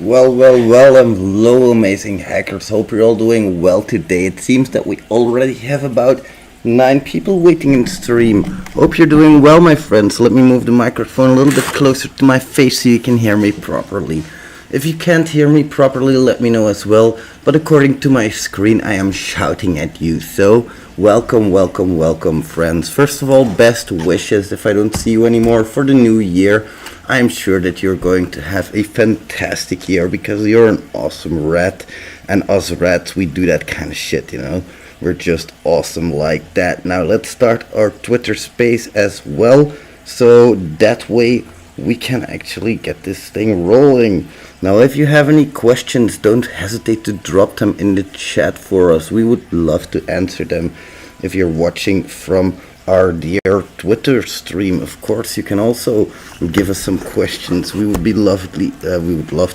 Well, hello, amazing hackers. Hope you're all doing well today. It seems that we already have about 9 people waiting in stream. Hope you're doing well, my friends. Let me move the microphone a little bit closer to my face so you can hear me properly. If you can't hear me properly, let me know as well. But according to my screen, I am shouting at you. So, welcome, friends. First of all, best wishes if I don't see you anymore for the new year. I'm sure that you're going to have a fantastic year because you're an awesome rat. And us rats, we do that kind of shit, you know. We're just awesome like that. Now let's start our Twitter space as well. So that way we can actually get this thing rolling. Now if you have any questions, don't hesitate to drop them in the chat for us. We would love to answer them. If you're watching from our dear Twitter stream, of course, you can also give us some questions. We would love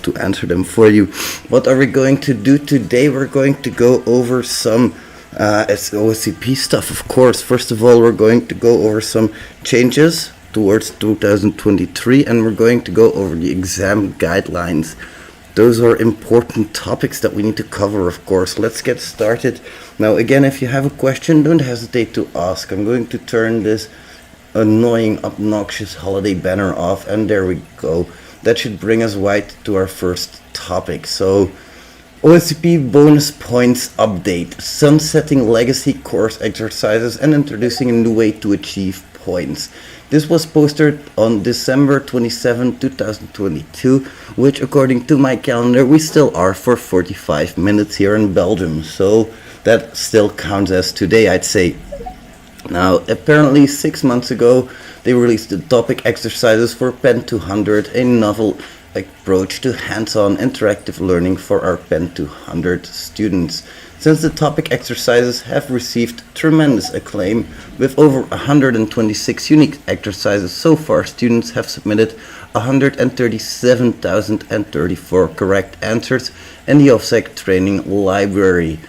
to answer them for you. What are we going to do today? We're going to go over some OSCP stuff, of course. First of all, we're going to go over some changes towards 2023, and we're going to go over the exam guidelines. Those are important topics that we need to cover, of course. Let's get started. Now, again, if you have a question, don't hesitate to ask. I'm going to turn this annoying, obnoxious holiday banner off, and there we go. That should bring us right to our first topic. So, OSCP bonus points update, sunsetting legacy course exercises and introducing a new way to achieve points. This was posted on December 27, 2022, which according to my calendar we still are for 45 minutes here in Belgium, so that still counts as today, I'd say. Now, apparently 6 months ago they released the topic exercises for Pen 200, a novel approach to hands-on interactive learning for our Pen 200 students. Since the topic exercises have received tremendous acclaim, with over 126 unique exercises so far, students have submitted 137,034 correct answers in the OSCP training library.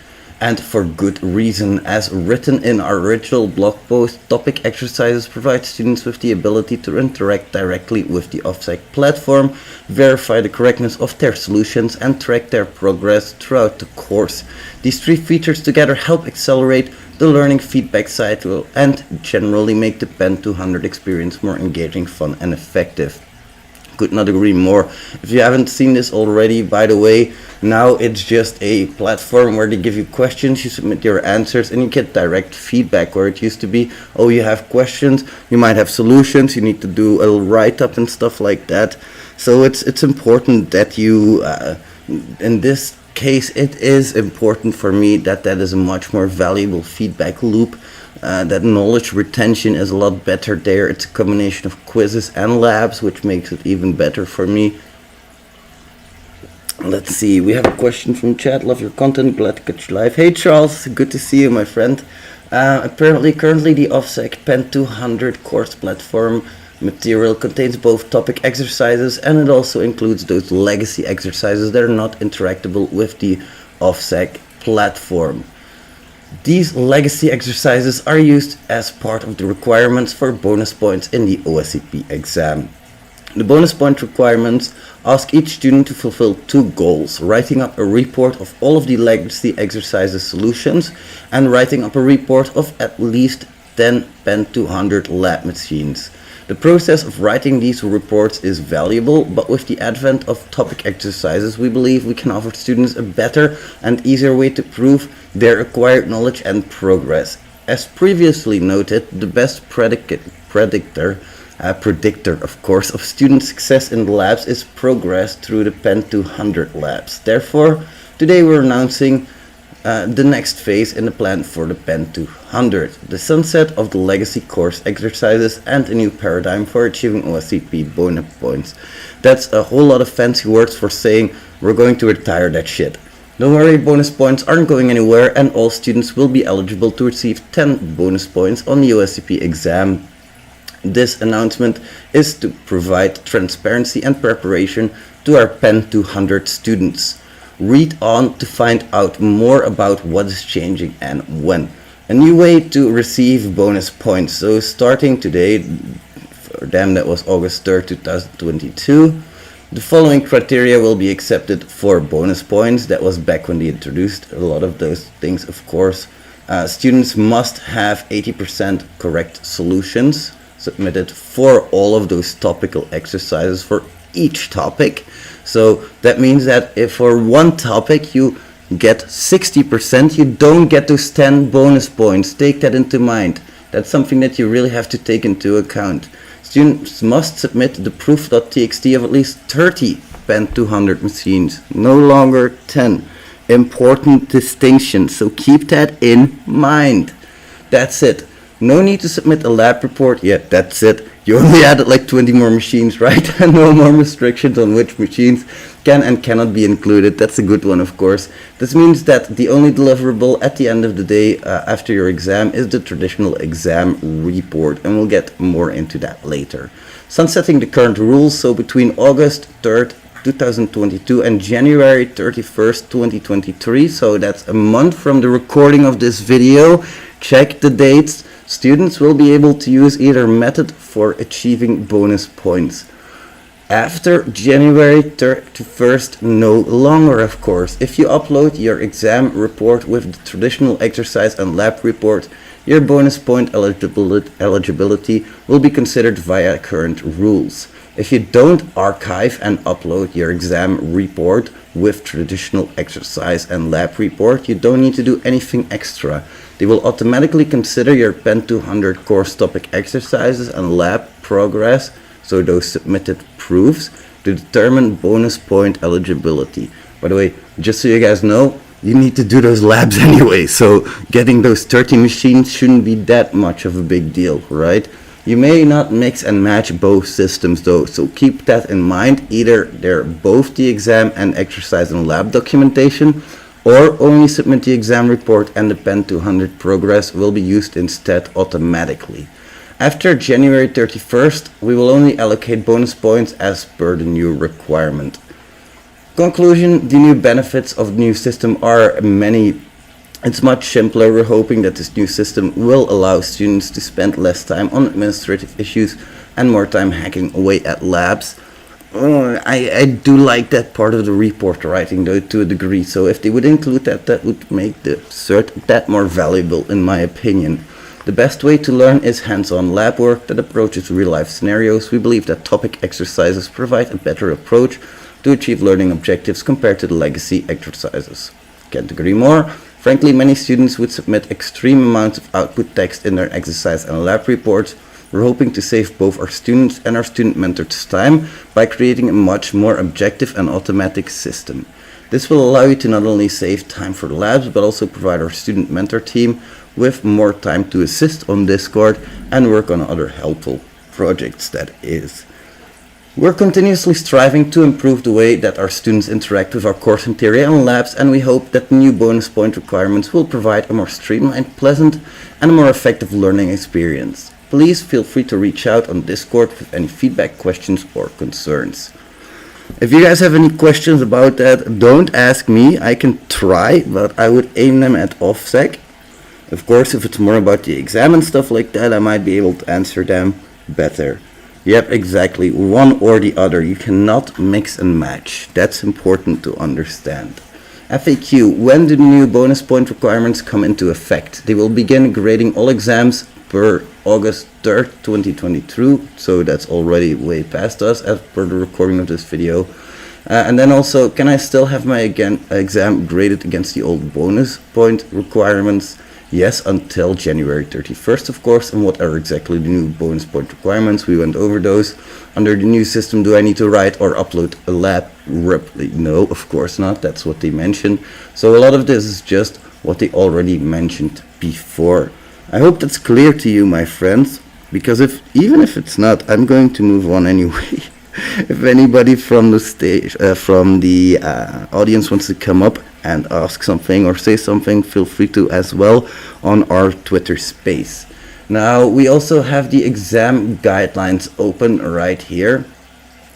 And for good reason. As written in our original blog post, topic exercises provide students with the ability to interact directly with the OSCP platform, verify the correctness of their solutions, and track their progress throughout the course. These three features together help accelerate the learning feedback cycle and generally make the Pen 200 experience more engaging, fun, and effective. Could not agree more. If you haven't seen this already, by the way, now it's just a platform where they give you questions, you submit your answers, and you get direct feedback, where it used to be, oh, you have questions, you might have solutions, you need to do a little write-up and stuff like that. So it's important that you, in this case, it is important for me that is a much more valuable feedback loop. That knowledge retention is a lot better there. It's a combination of quizzes and labs, which makes it even better for me. Let's see, we have a question from chat. Love your content, glad to catch you live. Hey Charles, good to see you, my friend. Apparently, currently the OSCP Pen 200 course platform material contains both topic exercises, and it also includes those legacy exercises that are not interactable with the OSCP platform. These legacy exercises are used as part of the requirements for bonus points in the OSCP exam. The bonus point requirements ask each student to fulfill 2 goals: writing up a report of all of the legacy exercises solutions and writing up a report of at least 10 Pen 200 lab machines. The process of writing these reports is valuable, but with the advent of topic exercises, we believe we can offer students a better and easier way to prove their acquired knowledge and progress. As previously noted, the best predictor, of course, of student success in the labs is progress through the Pen 200 labs. Therefore, today we're announcing the next phase in the plan for the Pen 200, the sunset of the legacy course exercises and a new paradigm for achieving OSCP bonus points. That's a whole lot of fancy words for saying we're going to retire that shit. Don't worry, bonus points aren't going anywhere, and all students will be eligible to receive 10 bonus points on the OSCP exam. This announcement is to provide transparency and preparation to our Pen 200 students. Read on to find out more about what is changing and when. A new way to receive bonus points. So starting today, for them that was August 3rd, 2022, The following criteria will be accepted for bonus points. That was back when they introduced a lot of those things, of course. Students must have 80% correct solutions submitted for all of those topical exercises for each topic. So that means that if for one topic you get 60%, you don't get those 10 bonus points. Take that into mind. That's something that you really have to take into account. Students must submit the proof.txt of at least 30 PEN 200 machines, no longer 10. Important distinction, so keep that in mind. That's it. No need to submit a lab report yet. That's it. You only added like 20 more machines, right? And no more restrictions on which machines can and cannot be included. That's a good one, of course. This means that the only deliverable at the end of the day after your exam is the traditional exam report, and we'll get more into that later. Sunsetting the current rules, so between August 3rd, 2022 and January 31st, 2023, so that's a month from the recording of this video. Check the dates. Students will be able to use either method for achieving bonus points. After January 31st, no longer, of course. If you upload your exam report with the traditional exercise and lab report, your bonus point eligibility will be considered via current rules. If you don't archive and upload your exam report with traditional exercise and lab report, you don't need to do anything extra. They will automatically consider your PEN 200 course topic exercises and lab progress, so those submitted proofs, to determine bonus point eligibility. By the way, just so you guys know, you need to do those labs anyway, so getting those 30 machines shouldn't be that much of a big deal, right? You may not mix and match both systems though, so keep that in mind. Either they're both the exam and exercise and lab documentation, or only submit the exam report and the PEN 200 progress will be used instead automatically. After January 31st, we will only allocate bonus points as per the new requirement. Conclusion, the new benefits of the new system are many. It's much simpler. We're hoping that this new system will allow students to spend less time on administrative issues and more time hacking away at labs. I do like that part of the report writing though, to a degree, so if they would include that, that would make the cert that more valuable in my opinion. The best way to learn is hands-on lab work that approaches real-life scenarios. We believe that topic exercises provide a better approach to achieve learning objectives compared to the legacy exercises. Can't agree more. Frankly, many students would submit extreme amounts of output text in their exercise and lab reports. We're hoping to save both our students and our student mentors time by creating a much more objective and automatic system. This will allow you to not only save time for the labs, but also provide our student mentor team with more time to assist on Discord and work on other helpful projects, that is. We're continuously striving to improve the way that our students interact with our course material and labs, and we hope that the new bonus point requirements will provide a more streamlined, pleasant, and a more effective learning experience. Please feel free to reach out on Discord with any feedback, questions, or concerns. If you guys have any questions about that, don't ask me. I can try, but I would aim them at OffSec. Of course, if it's more about the exam and stuff like that, I might be able to answer them better. Yep, exactly. One or the other. You cannot mix and match. That's important to understand. FAQ. When do the new bonus point requirements come into effect? They will begin grading all exams per August 3rd, 2022. So that's already way past us as per the recording of this video. And then also, can I still have my exam graded against the old bonus point requirements? Yes, until January 31st, of course. And what are exactly the new bonus point requirements? We went over those. Under the new system, do I need to write or upload a lab report? No, of course not. That's what they mentioned. So a lot of this is just what they already mentioned before. I hope that's clear to you, my friends, because even if it's not, I'm going to move on anyway. If anybody from the stage, from the audience wants to come up and ask something or say something, feel free to as well on our Twitter space. Now, we also have the exam guidelines open right here.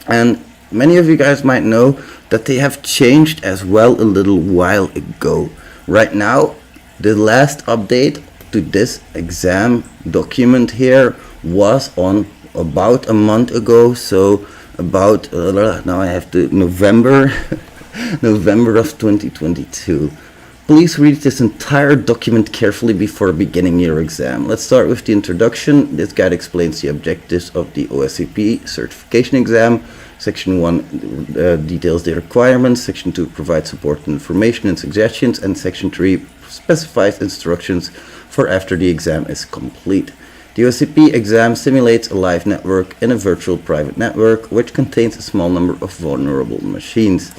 And many of you guys might know that they have changed as well a little while ago. Right now, the last update to this exam document here was on about a month ago, so about, now I have to, November of 2022. Please read this entire document carefully before beginning your exam. Let's start with the introduction. This guide explains the objectives of the OSCP certification exam. Section 1 details the requirements. Section 2 provides support information and suggestions. And Section 3 specifies instructions for after the exam is complete. The OSCP exam simulates a live network in a virtual private network which contains a small number of vulnerable machines.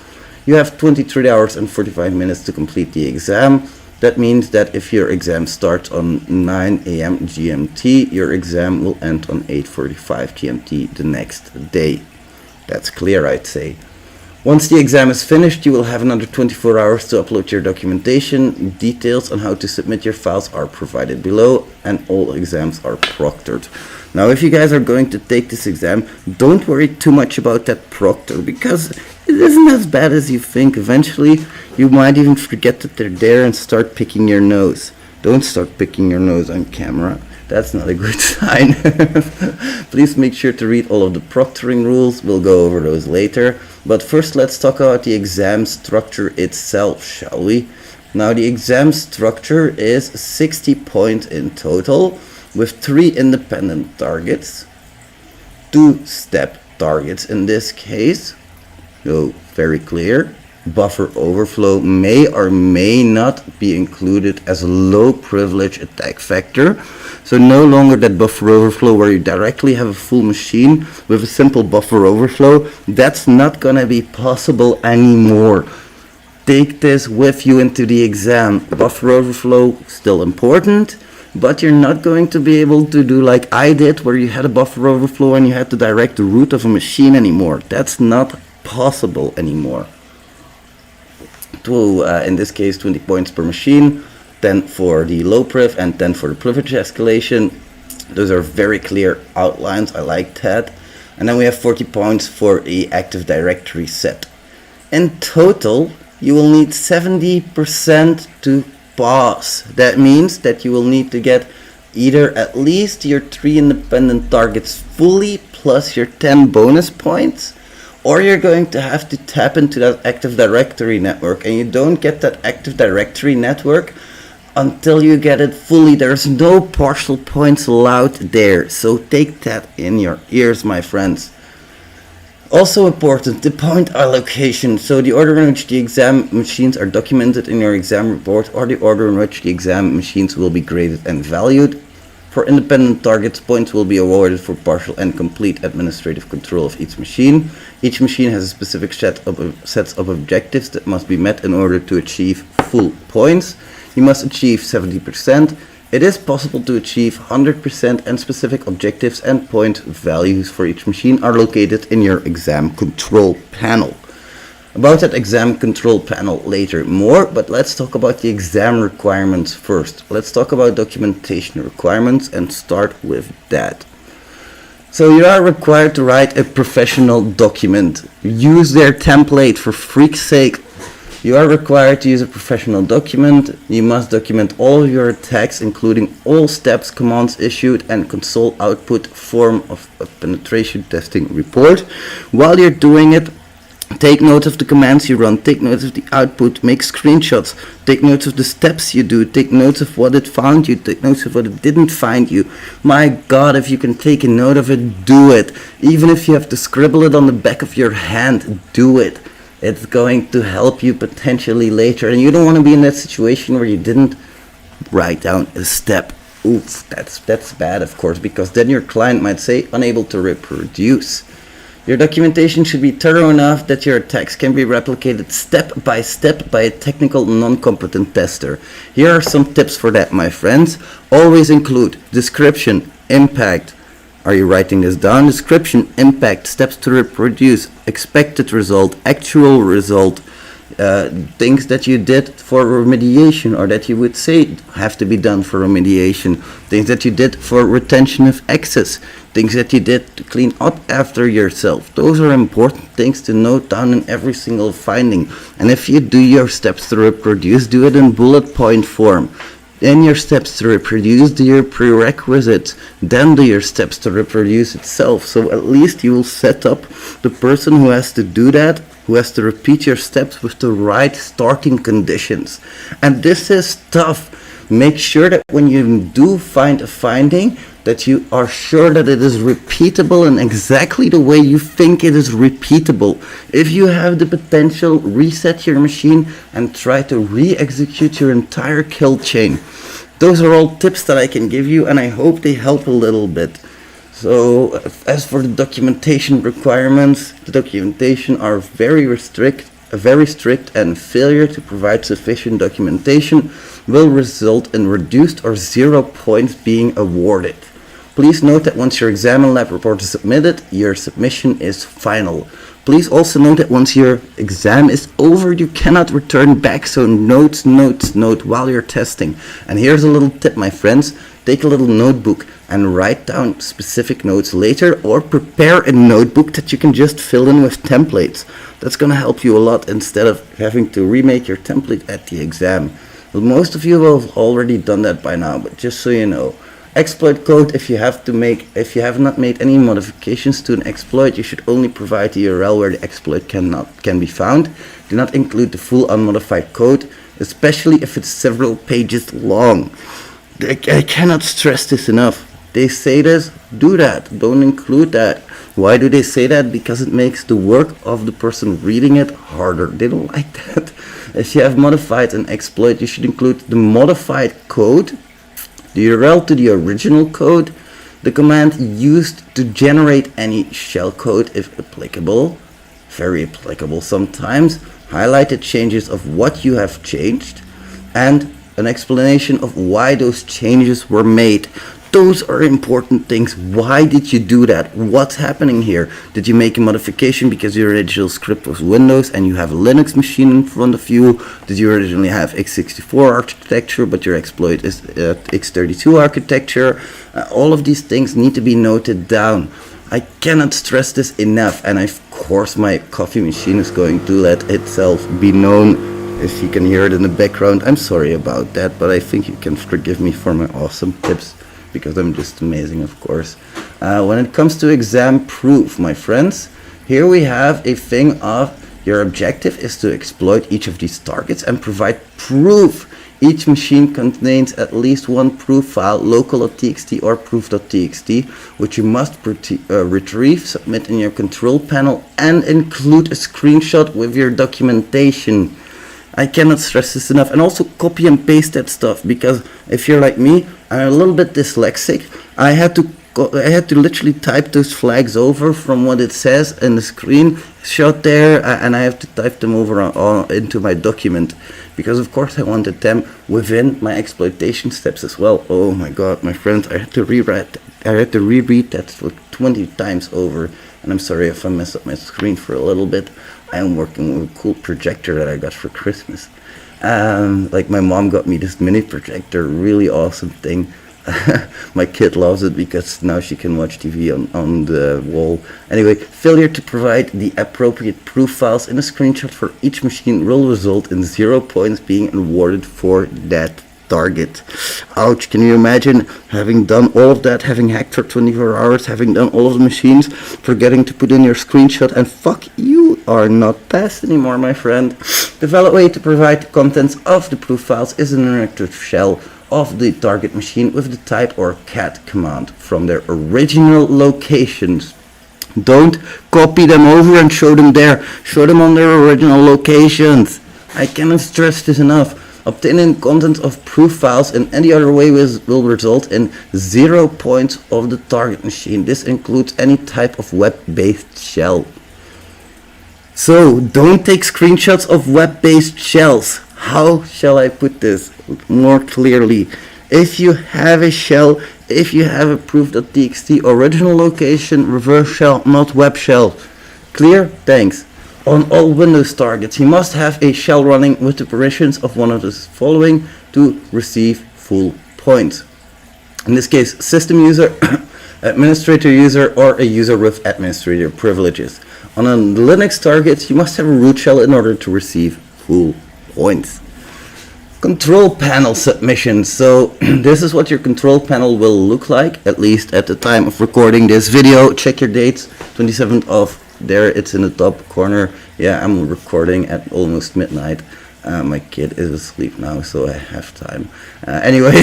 You have 23 hours and 45 minutes to complete the exam. That means that if your exam starts on 9 a.m. GMT, your exam will end on 8:45 GMT the next day. That's clear, I'd say. Once the exam is finished, you will have another 24 hours to upload your documentation. Details on how to submit your files are provided below, and all exams are proctored. Now, if you guys are going to take this exam, don't worry too much about that proctor, because it isn't as bad as you think. Eventually, you might even forget that they're there and start picking your nose. Don't start picking your nose on camera. That's not a good sign. Please make sure to read all of the proctoring rules. We'll go over those later. But first, let's talk about the exam structure itself, shall we? Now, the exam structure is 60 points in total, with 3 independent targets, 2 step targets in this case. So, very clear. Buffer overflow may or may not be included as a low privilege attack vector. So no longer that buffer overflow where you directly have a full machine with a simple buffer overflow. That's not gonna be possible anymore. Take this with you into the exam. Buffer overflow, still important, but you're not going to be able to do like I did, where you had a buffer overflow and you had to direct the root of a machine anymore. That's not possible anymore. In this case, 20 points per machine, 10 for the low priv and 10 for the privilege escalation. Those are very clear outlines. I like that. And then we have 40 points for the Active Directory set. In total, you will need 70% to pass. That means that you will need to get either at least your 3 independent targets fully plus your 10 bonus points, or you're going to have to tap into that Active Directory network, and you don't get that Active Directory network until you get it fully. There's no partial points allowed there, so take that in your ears, my friends. Also important, the point allocation. So the order in which the exam machines are documented in your exam report, or the order in which the exam machines will be graded and valued. For independent targets, points will be awarded for partial and complete administrative control of each machine. Each machine has a specific set of objectives that must be met in order to achieve full points. You must achieve 70%. It is possible to achieve 100%, and specific objectives and point values for each machine are located in your exam control panel. About that exam control panel later more, but let's talk about the exam requirements first. Let's talk about documentation requirements and start with that. So you are required to write a professional document. Use their template, for freak's sake. You are required to use a professional document. You must document all of your attacks, including all steps, commands issued, and console output form of a penetration testing report. While you're doing it, take note of the commands you run, take notes of the output, make screenshots, take notes of the steps you do, take notes of what it found you, take notes of what it didn't find you. My God, if you can take a note of it, do it. Even if you have to scribble it on the back of your hand, do it. It's going to help you potentially later, and you don't want to be in that situation where you didn't write down a step. Oof, that's bad, of course, because then your client might say unable to reproduce. Your documentation should be thorough enough that your attacks can be replicated step by a technical non-competent tester. Here are some tips for that, my friends. Always include description, impact. Are you writing this down? Description, impact, steps to reproduce, expected result, actual result, things that you did for remediation or that you would say have to be done for remediation, things that you did for retention of access, things that you did to clean up after yourself. Those are important things to note down in every single finding. And if you do your steps to reproduce, do it in bullet point form. then your steps to reproduce your prerequisites, then do your steps to reproduce itself. So at least you will set up the person who has to do that, who has to repeat your steps with the right starting conditions. And this is tough. Make sure that when you do find a finding, that you are sure that it is repeatable in exactly the way you think it is repeatable. If you have the potential, reset your machine and try to re-execute your entire kill chain. Those are all tips that I can give you, and I hope they help a little bit. So as for the documentation requirements, the documentation are very strict, and failure to provide sufficient documentation will result in reduced or 0 points being awarded. Please note that once your exam and lab report is submitted, your submission is final. Please also note that once your exam is over, you cannot return back, so note while you're testing. And here's a little tip, my friends. Take a little notebook and write down specific notes later, or prepare a notebook that you can just fill in with templates. That's going to help you a lot instead of having to remake your template at the exam. Well, most of you will have already done that by now, but just so you know. Exploit code, if you have not made any modifications to an exploit, you should only provide the URL where the exploit can be found. Do not include the full unmodified code, especially if it's several pages long. I cannot stress this enough. They say this, do that, don't include that. Why do they say that? Because it makes the work of the person reading it harder. They don't like that. If you have modified an exploit, you should include the modified code, the URL to the original code, the command used to generate any shell code if applicable, very applicable sometimes, highlight the changes of what you have changed, and an explanation of why those changes were made. Those are important things. Why did you do that? What's happening here? Did you make a modification because your original script was Windows and you have a Linux machine in front of you? Did you originally have x64 architecture but your exploit is x32 architecture? All of these things need to be noted down. I cannot stress this enough, and of course my coffee machine is going to let itself be known. If you can hear it in the background, I'm sorry about that, but I think you can forgive me for my awesome tips, because I'm just amazing, of course. When it comes to exam proof, my friends, here we have a thing of your objective is to exploit each of these targets and provide proof. Each machine contains at least one proof file, local.txt or proof.txt, which you must retrieve, submit in your control panel, and include a screenshot with your documentation. I cannot stress this enough. And also copy and paste that stuff, because if you're like me, I'm a little bit dyslexic. I had to literally type those flags over from what it says in the screenshot there, and I have to type them over into my document, because of course I wanted them within my exploitation steps as well. Oh my god, my friends, I had to reread that like 20 times over, and I'm sorry if I mess up my screen for a little bit. I am working with a cool projector that I got for Christmas. Like my mom got me this mini projector, really awesome thing. My kid loves it because now she can watch TV on the wall. Anyway, failure to provide the appropriate proof files in a screenshot for each machine will result in 0 points being awarded for that target. Ouch, can you imagine having done all of that, having hacked for 24 hours, having done all of the machines, forgetting to put in your screenshot, and fuck, you are not passed anymore, my friend. The valid way to provide the contents of the proof files is an interactive shell of the target machine with the type or cat command from their original locations. Don't copy them over and show them there. Show them on their original locations. I cannot stress this enough. Obtaining contents of proof files in any other way will result in 0 points of the target machine. This includes any type of web-based shell. So, don't take screenshots of web-based shells. How shall I put this more clearly? If you have a shell, if you have a proof.txt original location, reverse shell, not web shell. Clear? Thanks. On all Windows targets, you must have a shell running with the permissions of one of the following to receive full points. In this case, system user, administrator user, or a user with administrator privileges. On a Linux target, you must have a root shell in order to receive full points. Control panel submission. So this is what your control panel will look like, at least at the time of recording this video. Check your dates, 27th of, there it's in the top corner. Yeah, I'm recording at almost midnight. My kid is asleep now, so I have time. Anyway,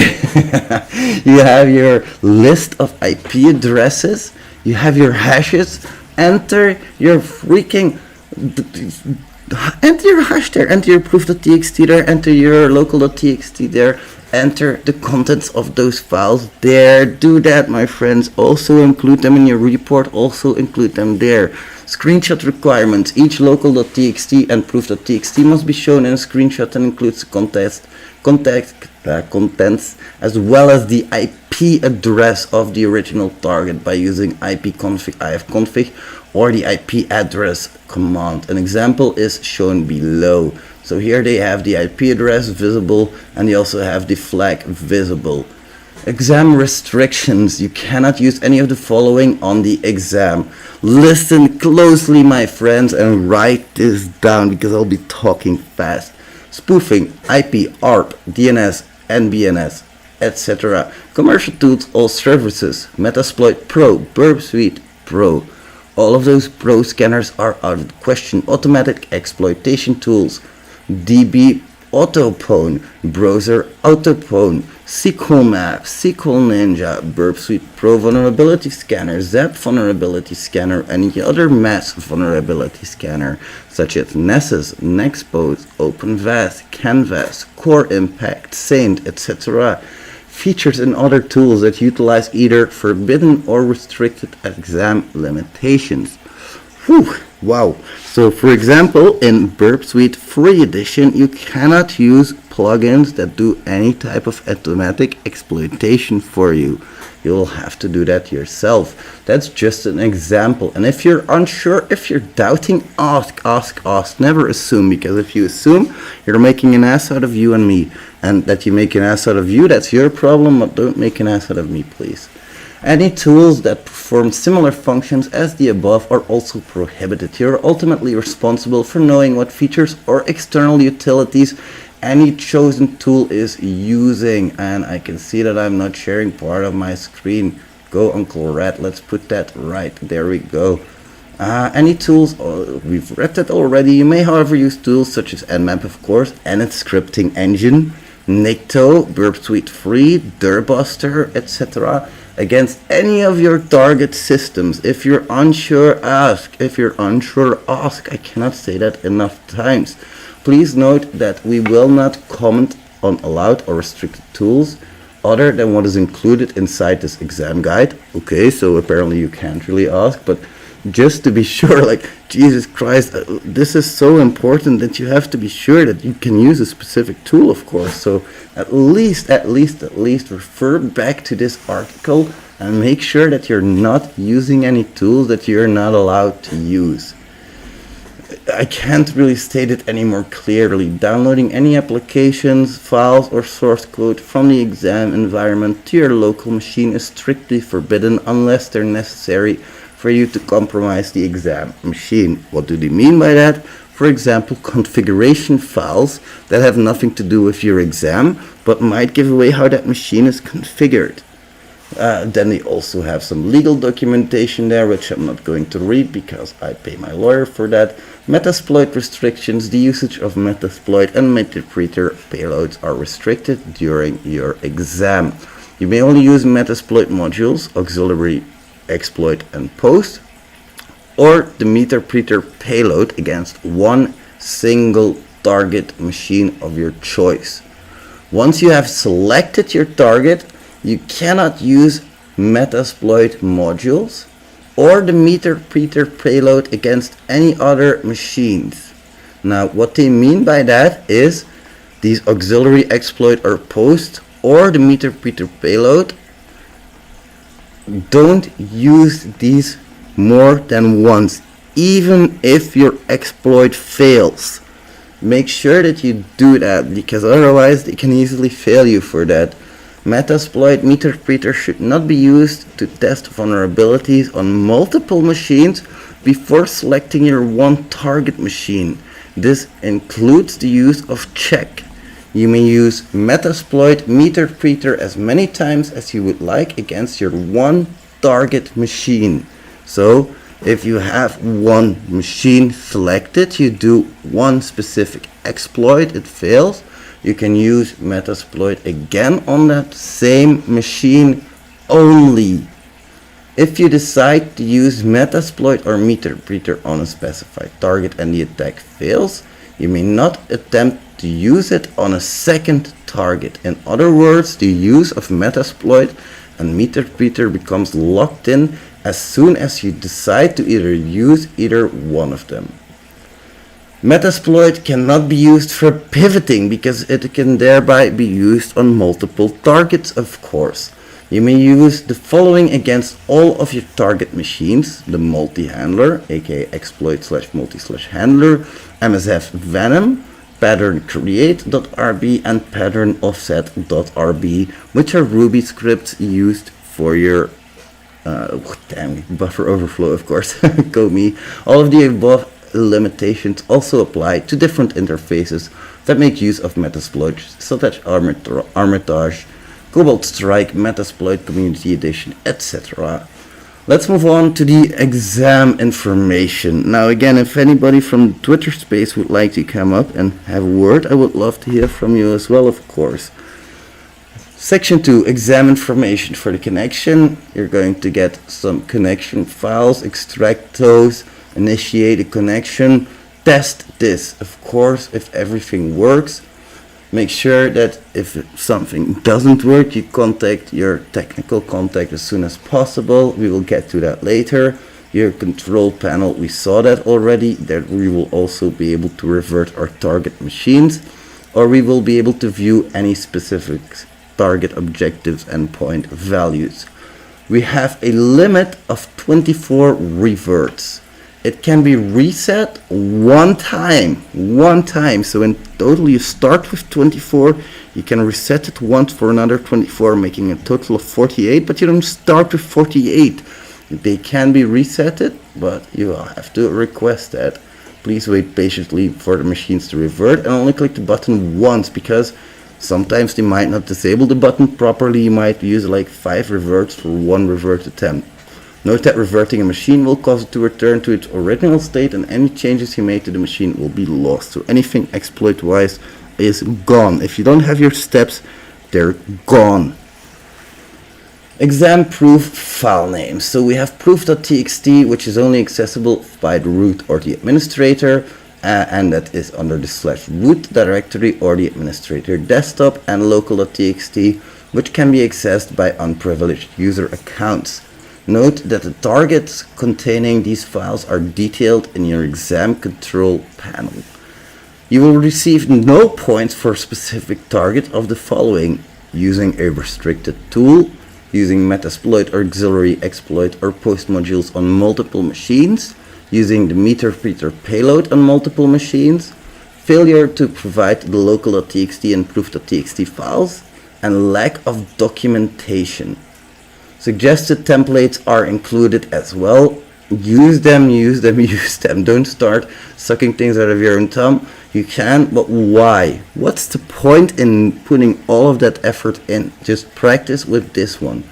you have your list of IP addresses, you have your hashes, enter your freaking... enter your hash there, enter your proof.txt there, enter your local.txt there, enter the contents of those files there. Do that, my friends. Also include them in your report, also include them there. Screenshot requirements. Each local.txt and proof.txt must be shown in a screenshot and includes the contents as well as the IP address of the original target by using ipconfig ifconfig or the IP address command. An example is shown below. So here they have the IP address visible and they also have the flag visible. Exam restrictions. You cannot use any of the following on the exam. Listen closely, my friends, and write this down because I'll be talking fast. Spoofing, IP, ARP, DNS, NBNS, etc. Commercial tools, all services. Metasploit Pro, Burp Suite Pro. All of those Pro scanners are out of the question. Automatic exploitation tools. DB Autopwn, Browser Autopwn, SQL Map, SQL Ninja, Burp Suite Pro Vulnerability Scanner, Zap Vulnerability Scanner, any other mass vulnerability scanner, such as Nessus, Nexpose, OpenVAS, Canvas, Core Impact, Saint, etc. Features and other tools that utilize either forbidden or restricted exam limitations. Whew, wow. So for example, in Burp Suite Free Edition, you cannot use plugins that do any type of automatic exploitation for you. You'll have to do that yourself. That's just an example. And if you're unsure, if you're doubting, ask. Never assume, because if you assume, you're making an ass out of you and me. And that you make an ass out of you, that's your problem, but don't make an ass out of me, please. Any tools that perform similar functions as the above are also prohibited. You're ultimately responsible for knowing what features or external utilities any chosen tool is using. And I can see that I'm not sharing part of my screen. Go Uncle Rat, let's put that right. There we go. Any tools, we've read that already. You may however use tools such as Nmap, of course, and its scripting engine, Nikto, Burp Suite Free, Durbuster, etc. against any of your target systems. If you're unsure, ask. If you're unsure, ask. I cannot say that enough times. Please note that we will not comment on allowed or restricted tools other than what is included inside this exam guide. Okay, so apparently you can't really ask, but just to be sure, like, Jesus Christ, this is so important that you have to be sure that you can use a specific tool, of course. So at least refer back to this article and make sure that you're not using any tools that you're not allowed to use. I can't really state it any more clearly. Downloading any applications, files, or source code from the exam environment to your local machine is strictly forbidden unless they're necessary for you to compromise the exam machine. What do they mean by that? For example, configuration files that have nothing to do with your exam, but might give away how that machine is configured. Then they also have some legal documentation there, which I'm not going to read because I pay my lawyer for that. Metasploit restrictions. The usage of Metasploit and Metapreter payloads are restricted during your exam. You may only use Metasploit modules, auxiliary exploit and post, or the Metapreter payload against one single target machine of your choice. Once you have selected your target, you cannot use Metasploit modules or the Metapreter payload against any other machines. Now, what they mean by that is these auxiliary exploit or post or the Metapreter payload, don't use these more than once, even if your exploit fails. Make sure that you do that, because otherwise they can easily fail you for that. Metasploit Metapreter should not be used to test vulnerabilities on multiple machines before selecting your one target machine. This includes the use of check. You may use Metasploit meter preter as many times as you would like against your one target machine. So if you have one machine selected, you do one specific exploit, it fails, you can use Metasploit again on that same machine only. If you decide to use Metasploit or meter preter on a specified target and the attack fails, you may not attempt to use it on a second target. In other words, the use of Metasploit and meter preter becomes locked in as soon as you decide to use either one of them. Metasploit cannot be used for pivoting because it can thereby be used on multiple targets, of course. You may use the following against all of your target machines: the multi-handler, aka exploit/multi/handler, MSF Venom, pattern create.rb, and pattern offset.rb, which are Ruby scripts used for your buffer overflow, of course. Go me. All of the above limitations also apply to different interfaces that make use of Metasploit, such as Armitage, Cobalt Strike, Metasploit Community Edition, etc. Let's move on to the exam information. Now again, if anybody from Twitter space would like to come up and have a word, I would love to hear from you as well, of course. Section 2, exam information for the connection. You're going to get some connection files, extract those, initiate a connection, test this, of course, if everything works. Make sure that if something doesn't work, you contact your technical contact as soon as possible. We will get to that later. Your control panel, we saw that already, that we will also be able to revert our target machines, or we will be able to view any specific target objectives and point values. We have a limit of 24 reverts. It can be reset one time. So in total you start with 24, you can reset it once for another 24, making a total of 48, but you don't start with 48. They can be resetted, but you will have to request that. Please wait patiently for the machines to revert and only click the button once, because sometimes they might not disable the button properly. You might use like 5 reverts for one revert attempt. Note that reverting a machine will cause it to return to its original state, and any changes you made to the machine will be lost. So anything exploit-wise is gone. If you don't have your steps, they're gone. Exam proof file names. So we have proof.txt, which is only accessible by the root or the administrator, and that is under the /root directory or the administrator desktop, and local.txt, which can be accessed by unprivileged user accounts. Note that the targets containing these files are detailed in your exam control panel. You will receive no points for a specific target of the following: using a restricted tool, using Metasploit or auxiliary exploit or post modules on multiple machines, using the meter preter payload on multiple machines, failure to provide the local.txt and proof.txt files, and lack of documentation. Suggested templates are included as well. Use them. Don't start sucking things out of your own thumb. You can, but why? What's the point in putting all of that effort in? Just practice with this one.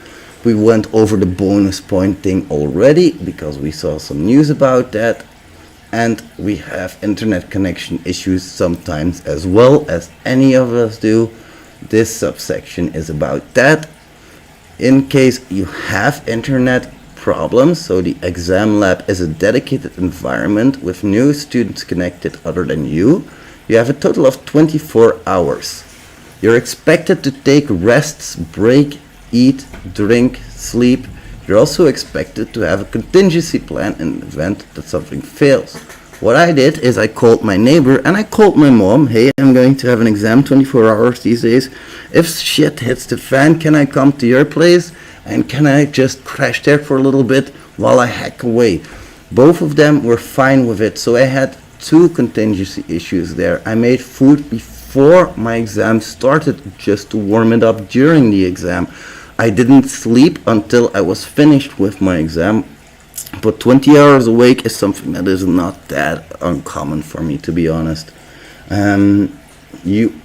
We went over the bonus point thing already because we saw some news about that. And we have internet connection issues sometimes as well, as any of us do. This subsection is about that. In case you have internet problems, so the exam lab is a dedicated environment with no students connected other than you. You have a total of 24 hours. You're expected to take rests, break, eat, drink, sleep. You're also expected to have a contingency plan in the event that something fails. What I did is I called my neighbor and I called my mom. Hey, I'm going to have an exam 24 hours these days. If shit hits the fan, can I come to your place? And can I just crash there for a little bit while I hack away? Both of them were fine with it. So I had 2 contingency issues there. I made food before my exam started just to warm it up during the exam. I didn't sleep until I was finished with my exam. But 20 hours awake is something that is not that uncommon for me, to be honest.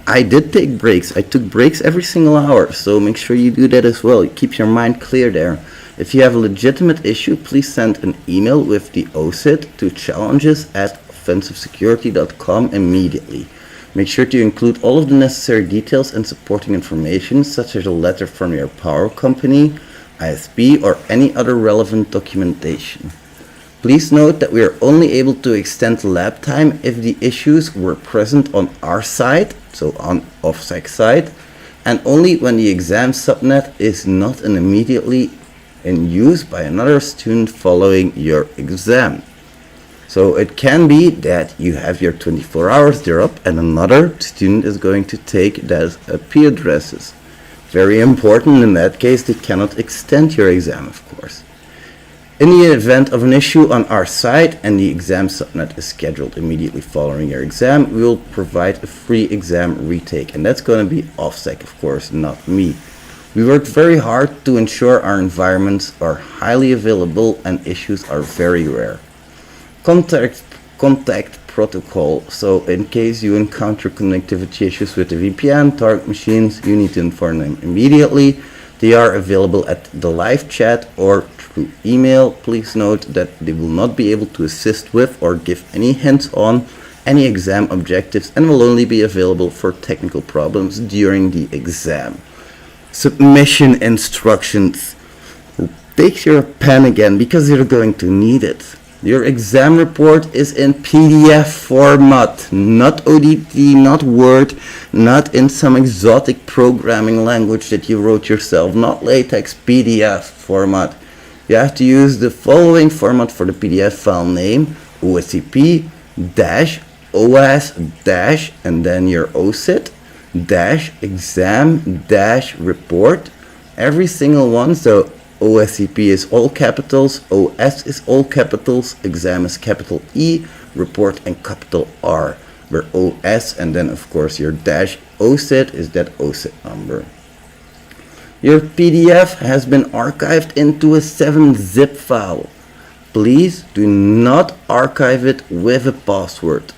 I did take breaks. I took breaks every single hour, so make sure you do that as well. Keep your mind clear there. If you have a legitimate issue, please send an email with the OSIT to challenges@offensivesecurity.com immediately. Make sure to include all of the necessary details and supporting information, such as a letter from your power company, ISP, or any other relevant documentation. Please note that we are only able to extend lab time if the issues were present on our side, so on OffSec side, and only when the exam subnet is not immediately in use by another student following your exam. So it can be that you have your 24 hours, they're up, and another student is going to take those IP addresses. Very important, in that case they cannot extend your exam, of course. In the event of an issue on our side and the exam subnet is scheduled immediately following your exam, we will provide a free exam retake, and that's going to be OffSec, of course, not me. We worked very hard to ensure our environments are highly available and issues are very rare. Contact protocol. So in case you encounter connectivity issues with the VPN target machines, you need to inform them immediately. They are available at the live chat or through email. Please note that they will not be able to assist with or give any hints on any exam objectives and will only be available for technical problems during the exam. Submission instructions. Take your pen again because you're going to need it. Your exam report is in PDF format, not ODT, not Word, not in some exotic programming language that you wrote yourself, not LaTeX, PDF format. You have to use the following format for the PDF file name: OSCP dash OS dash and then your OSIT dash exam dash report. Every single one, so OSCP is all capitals, OS is all capitals, exam is capital E, report and capital R, where OS and then of course your dash OSIT is that OSIT number. Your PDF has been archived into a 7-zip file. Please do not archive it with a password.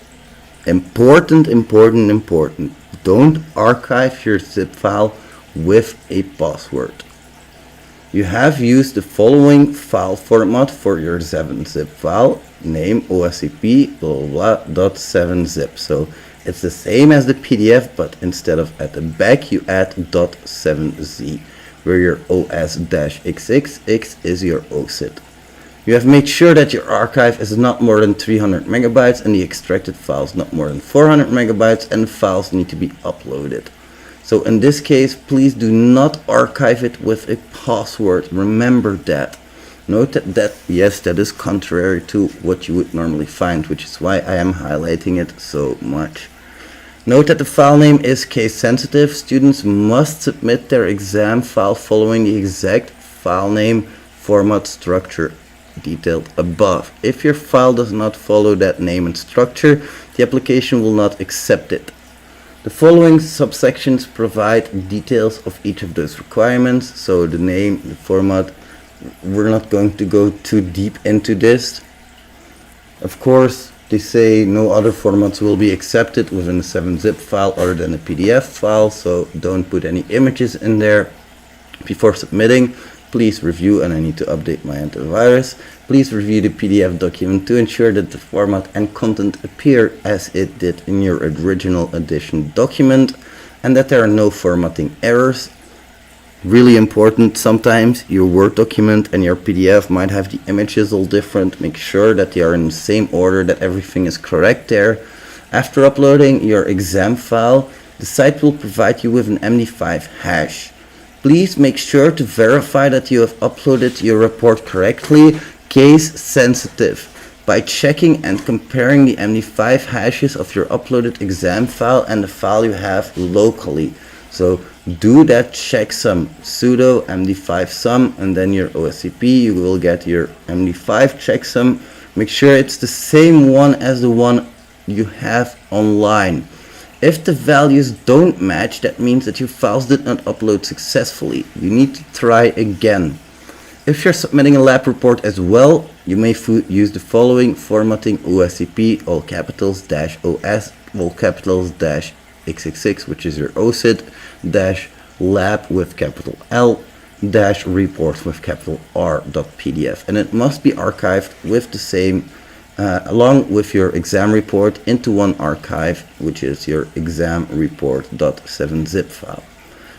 Important, important, important. Don't archive your zip file with a password. You have used the following file format for your 7-zip file, name OSCP .7zip. So it's the same as the PDF, but instead of at the back you add .7z, where your OS-XXX is your OSIT. You have made sure that your archive is not more than 300 megabytes and the extracted files not more than 400 megabytes, and the files need to be uploaded. So in this case, please do not archive it with a password. Remember that. Note that yes, that is contrary to what you would normally find, which is why I am highlighting it so much. Note that the file name is case sensitive. Students must submit their exam file following the exact file name format structure detailed above. If your file does not follow that name and structure, the application will not accept it. The following subsections provide details of each of those requirements. So the name, the format, we're not going to go too deep into this. Of course, they say no other formats will be accepted within a 7-zip file other than a PDF file, so don't put any images in there. Before submitting, please review, and I need to update my antivirus. Please review the PDF document to ensure that the format and content appear as it did in your original edition document and that there are no formatting errors. Really important, sometimes your Word document and your PDF might have the images all different. Make sure that they are in the same order, that everything is correct there. After uploading your exam file, the site will provide you with an MD5 hash. Please make sure to verify that you have uploaded your report correctly, case sensitive, by checking and comparing the MD5 hashes of your uploaded exam file and the file you have locally. So do that checksum, sudo MD5 sum, and then your OSCP, you will get your MD5 checksum. Make sure it's the same one as the one you have online. If the values don't match, that means that your files did not upload successfully. You need to try again. If you're submitting a lab report as well, you may use the following formatting: OSCP, all capitals, dash OS, all capitals, dash .x66, which is your OSIT dash lab with capital L dash reports with capital R.pdf, and it must be archived with the same along with your exam report into one archive, which is your exam report.7zip file.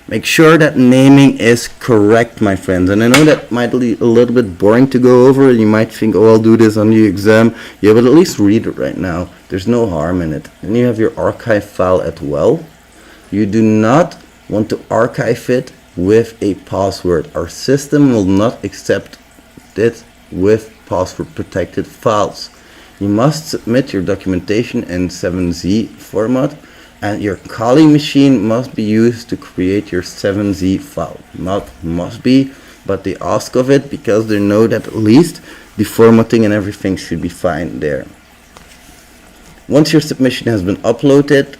Make sure that naming is correct, my friends. And I know that might be a little bit boring to go over. You might think, oh, I'll do this on the exam. Yeah, but at least read it right now. There's no harm in it. And you have your archive file as well. You do not want to archive it with a password. Our system will not accept it with password protected files. You must submit your documentation in 7Z format, and your Kali machine must be used to create your 7Z file. Not must be, but they ask of it because they know that at least the formatting and everything should be fine there. Once your submission has been uploaded,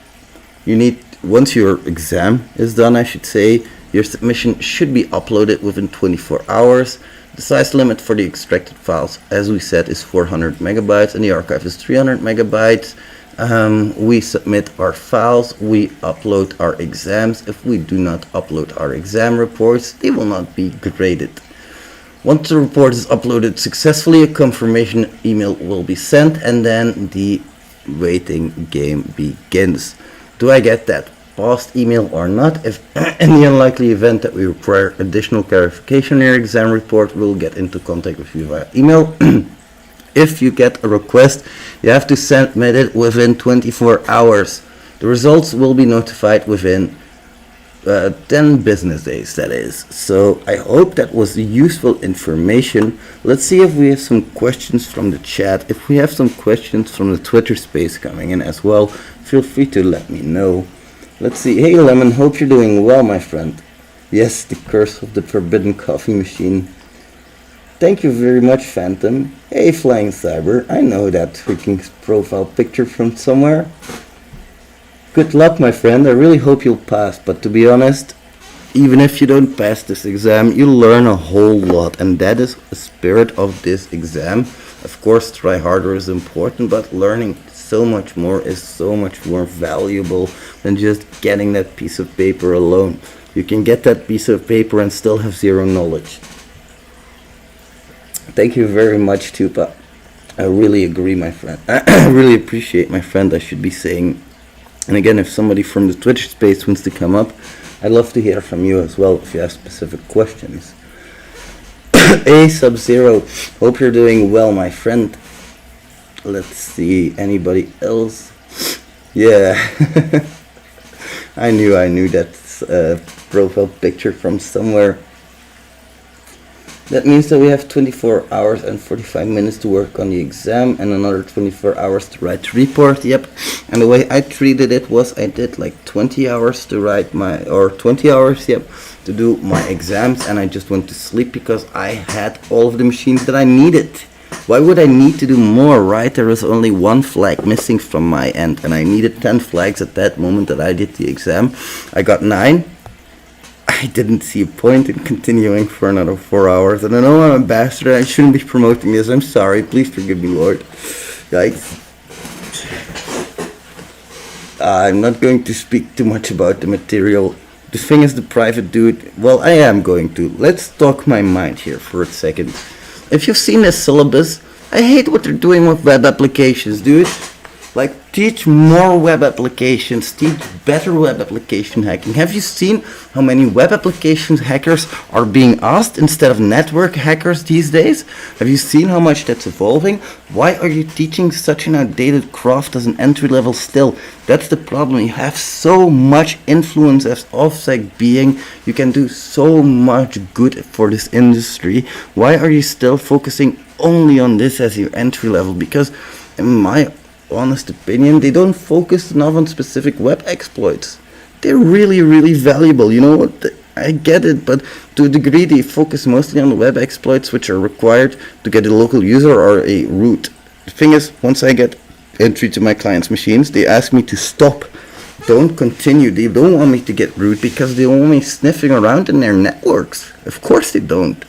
once your exam is done, I should say, your submission should be uploaded within 24 hours. The size limit for the extracted files, as we said, is 400 megabytes and the archive is 300 megabytes. We submit our files, we upload our exams. If we do not upload our exam reports, they will not be graded. Once the report is uploaded successfully, a confirmation email will be sent, and then the waiting game begins. Do I get that past email or not? If in the unlikely event that we require additional clarification in your exam report, we'll get into contact with you via email. If you get a request, you have to submit it within 24 hours. The results will be notified within 10 business days, that is. So I hope that was useful information. Let's see if we have some questions from the chat. If we have some questions from the Twitter space coming in as well, feel free to let me know. Let's see. Hey Lemon, hope you're doing well, my friend. Yes, the curse of the forbidden coffee machine. Thank you very much, Phantom. Hey Flying Cyber, I know that freaking profile picture from somewhere. Good luck, my friend. I really hope you'll pass, but to be honest, even if you don't pass this exam, you'll learn a whole lot, and that is the spirit of this exam. Of course, try harder is important, but learning so much more is so much more valuable than just getting that piece of paper alone. You can get that piece of paper and still have zero knowledge. Thank you very much, Tupa. I really agree, my friend. I really appreciate, my friend, I should be saying. And again, if somebody from the Twitch space wants to come up, I'd love to hear from you as well if you have specific questions. A Sub-Zero, hope you're doing well, my friend. Let's see, anybody else? Yeah, I knew that profile picture from somewhere. That means that we have 24 hours and 45 minutes to work on the exam and another 24 hours to write the report. Yep. And the way I treated it was I did like 20 hours to write or 20 hours, yep, to do my exams, and I just went to sleep because I had all of the machines that I needed. Why would I need to do more, right? There was only one flag missing from my end, and I needed 10 flags at that moment that I did the exam. I got 9. I didn't see a point in continuing for another 4 hours. And I know I'm a bastard. I shouldn't be promoting this. I'm sorry. Please forgive me, Lord. Yikes. I'm not going to speak too much about the material. The thing is, the private dude. Well, I am going to. Let's talk my mind here for a second. If you've seen this syllabus, I hate what they're doing with web applications, dude. Like, teach more web applications, teach better web application hacking. Have you seen how many web applications hackers are being asked instead of network hackers these days? Have you seen how much that's evolving? Why are you teaching such an outdated craft as an entry level still? That's the problem. You have so much influence as OffSec being. You can do so much good for this industry. Why are you still focusing only on this as your entry level? Because in my honest opinion, they don't focus enough on specific web exploits. They're really, really valuable. You know what? I get it, but to a degree, they focus mostly on the web exploits which are required to get a local user or a root. The thing is, once I get entry to my client's machines, they ask me to stop. Don't continue. They don't want me to get root because they want me sniffing around in their networks. Of course they don't.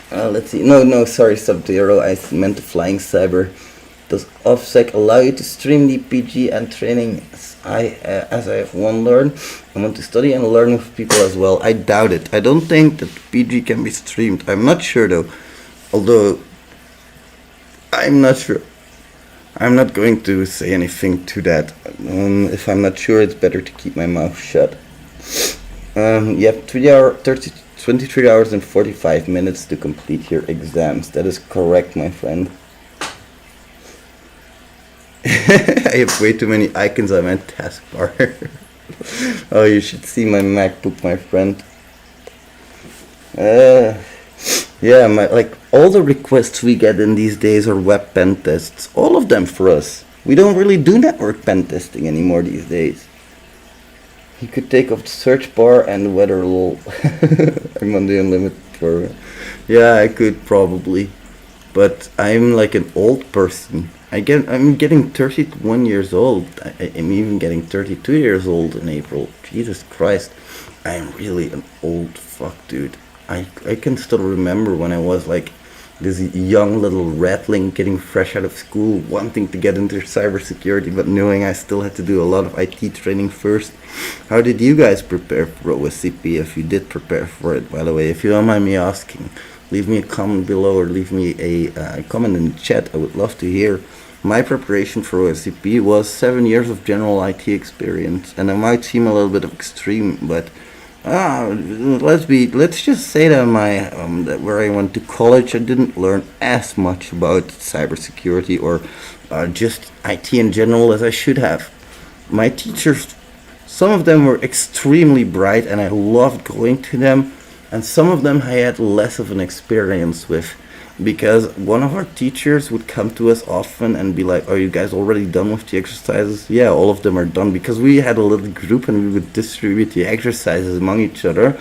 Let's see. No, sorry, Sub-Zero. I meant the Flying Cyber. Does OffSec allow you to stream the PG and training? As I have one learn, I want to study and learn with people as well. I doubt it. I don't think that PG can be streamed. I'm not sure though. Although, I'm not sure. I'm not going to say anything to that. If I'm not sure, it's better to keep my mouth shut. You have 23 hours and 45 minutes to complete your exams. That is correct, my friend. I have way too many icons on my taskbar. Oh, you should see my MacBook, my friend. Yeah, like all the requests we get in these days are web pen tests. All of them for us. We don't really do network pen testing anymore these days. You could take off the search bar and weather lol. I'm on the unlimited for. Yeah, I could probably, but I'm like an old person. I'm getting 31 years old. I'm even getting 32 years old in April. Jesus Christ, I am really an old fuck, dude. I can still remember when I was like this young little ratling getting fresh out of school, wanting to get into cybersecurity, but knowing I still had to do a lot of IT training first. How did you guys prepare for OSCP, if you did prepare for it, by the way? If you don't mind me asking, leave me a comment below or leave me a comment in the chat. I would love to hear. My preparation for OSCP was 7 years of general IT experience, and it might seem a little bit extreme, but let's just say that that where I went to college, I didn't learn as much about cybersecurity or just IT in general as I should have. My teachers, some of them were extremely bright, and I loved going to them, and some of them I had less of an experience with, because one of our teachers would come to us often and be like, are you guys already done with the exercises? Yeah, all of them are done, because we had a little group and we would distribute the exercises among each other,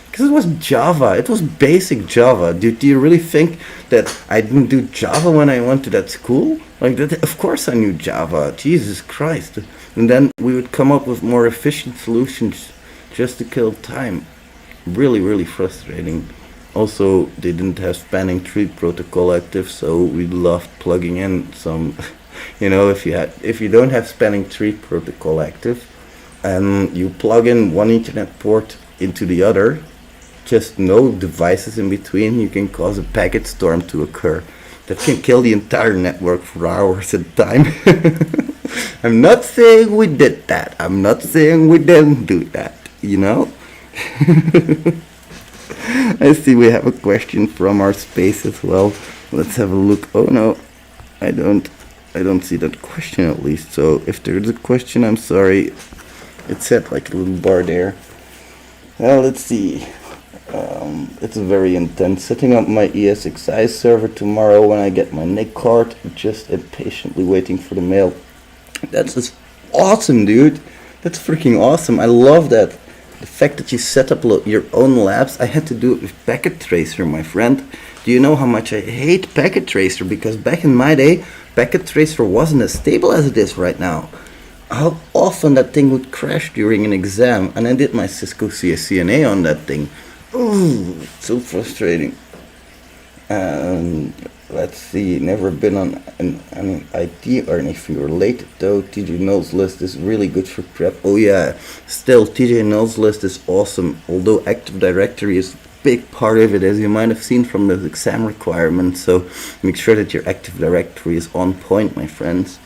because it was Java. It was basic Java. Do you really think that I didn't do Java when I went to that school? Like that, of course I knew Java. Jesus Christ. And then we would come up with more efficient solutions just to kill time. Really, really frustrating. Also, they didn't have spanning tree protocol active, so we loved plugging in some, if you don't have spanning tree protocol active, and you plug in one Ethernet port into the other, just no devices in between, you can cause a packet storm to occur. That can kill the entire network for hours at a time. I'm not saying we did that. I'm not saying we didn't do that, I see we have a question from our space as well. Let's have a look. Oh no, I don't see that question at least. So if there's a question, I'm sorry. It said like a little bar there. Well, let's see. It's very intense. Setting up my ESXi server tomorrow when I get my NIC card. Just impatiently waiting for the mail. That's just awesome, dude. That's freaking awesome. I love that. The fact that you set up your own labs. I had to do it with Packet Tracer, my friend. Do you know how much I hate Packet Tracer? Because back in my day, Packet Tracer wasn't as stable as it is right now. How often that thing would crash during an exam, and I did my Cisco CCNA on that thing. Ooh, so frustrating. Let's see, never been on an IT or anything related though. TJ Notes list is really good for prep. Oh yeah, still TJ Notes list is awesome, although Active Directory is a big part of it, as you might have seen from the exam requirements, so make sure that your Active Directory is on point, my friends.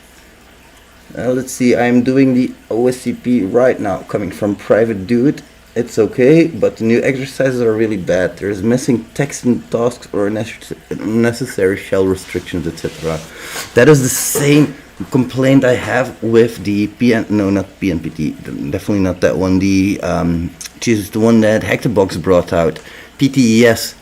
Let's see, I'm doing the OSCP right now, coming from Private Dude. It's okay, but the new exercises are really bad. There's missing text in tasks or unnecessary shell restrictions, etc. That is the same complaint I have with the not PNPT, definitely not that one. The the one that Hackthebox brought out, PTES.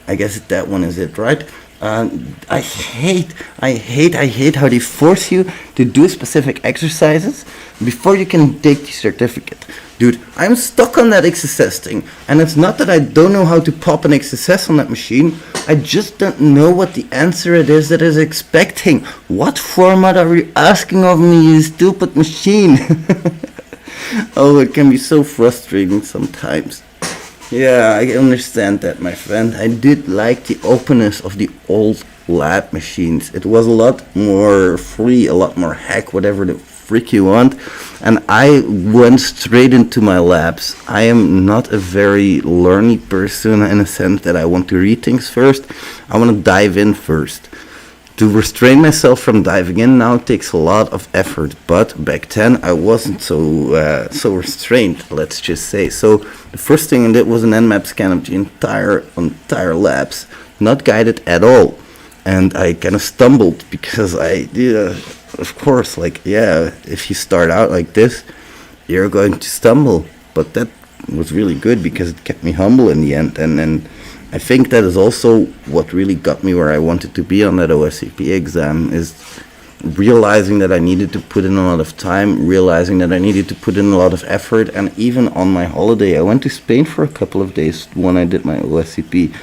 I guess that one is it, right? I hate how they force you to do specific exercises before you can take the certificate. Dude, I'm stuck on that XSS thing, and it's not that I don't know how to pop an XSS on that machine, I just don't know what the answer it is that is expecting. What format are you asking of me, you stupid machine? Oh, it can be so frustrating sometimes. Yeah, I understand that, my friend. I did like the openness of the old lab machines. It was a lot more free, a lot more hack, whatever the freak you want. And I went straight into my labs. I am not a very learny person in a sense that I want to read things first. I want to dive in first. To restrain myself from diving in now takes a lot of effort, but back then I wasn't so restrained, let's just say. So the first thing I did was an nmap scan of the entire labs, not guided at all, and I kind of stumbled because of course, like, yeah, if you start out like this, you're going to stumble, but that was really good because it kept me humble in the end, and I think that is also what really got me where I wanted to be on that OSCP exam, is realizing that I needed to put in a lot of time, realizing that I needed to put in a lot of effort, and even on my holiday, I went to Spain for a couple of days when I did my OSCP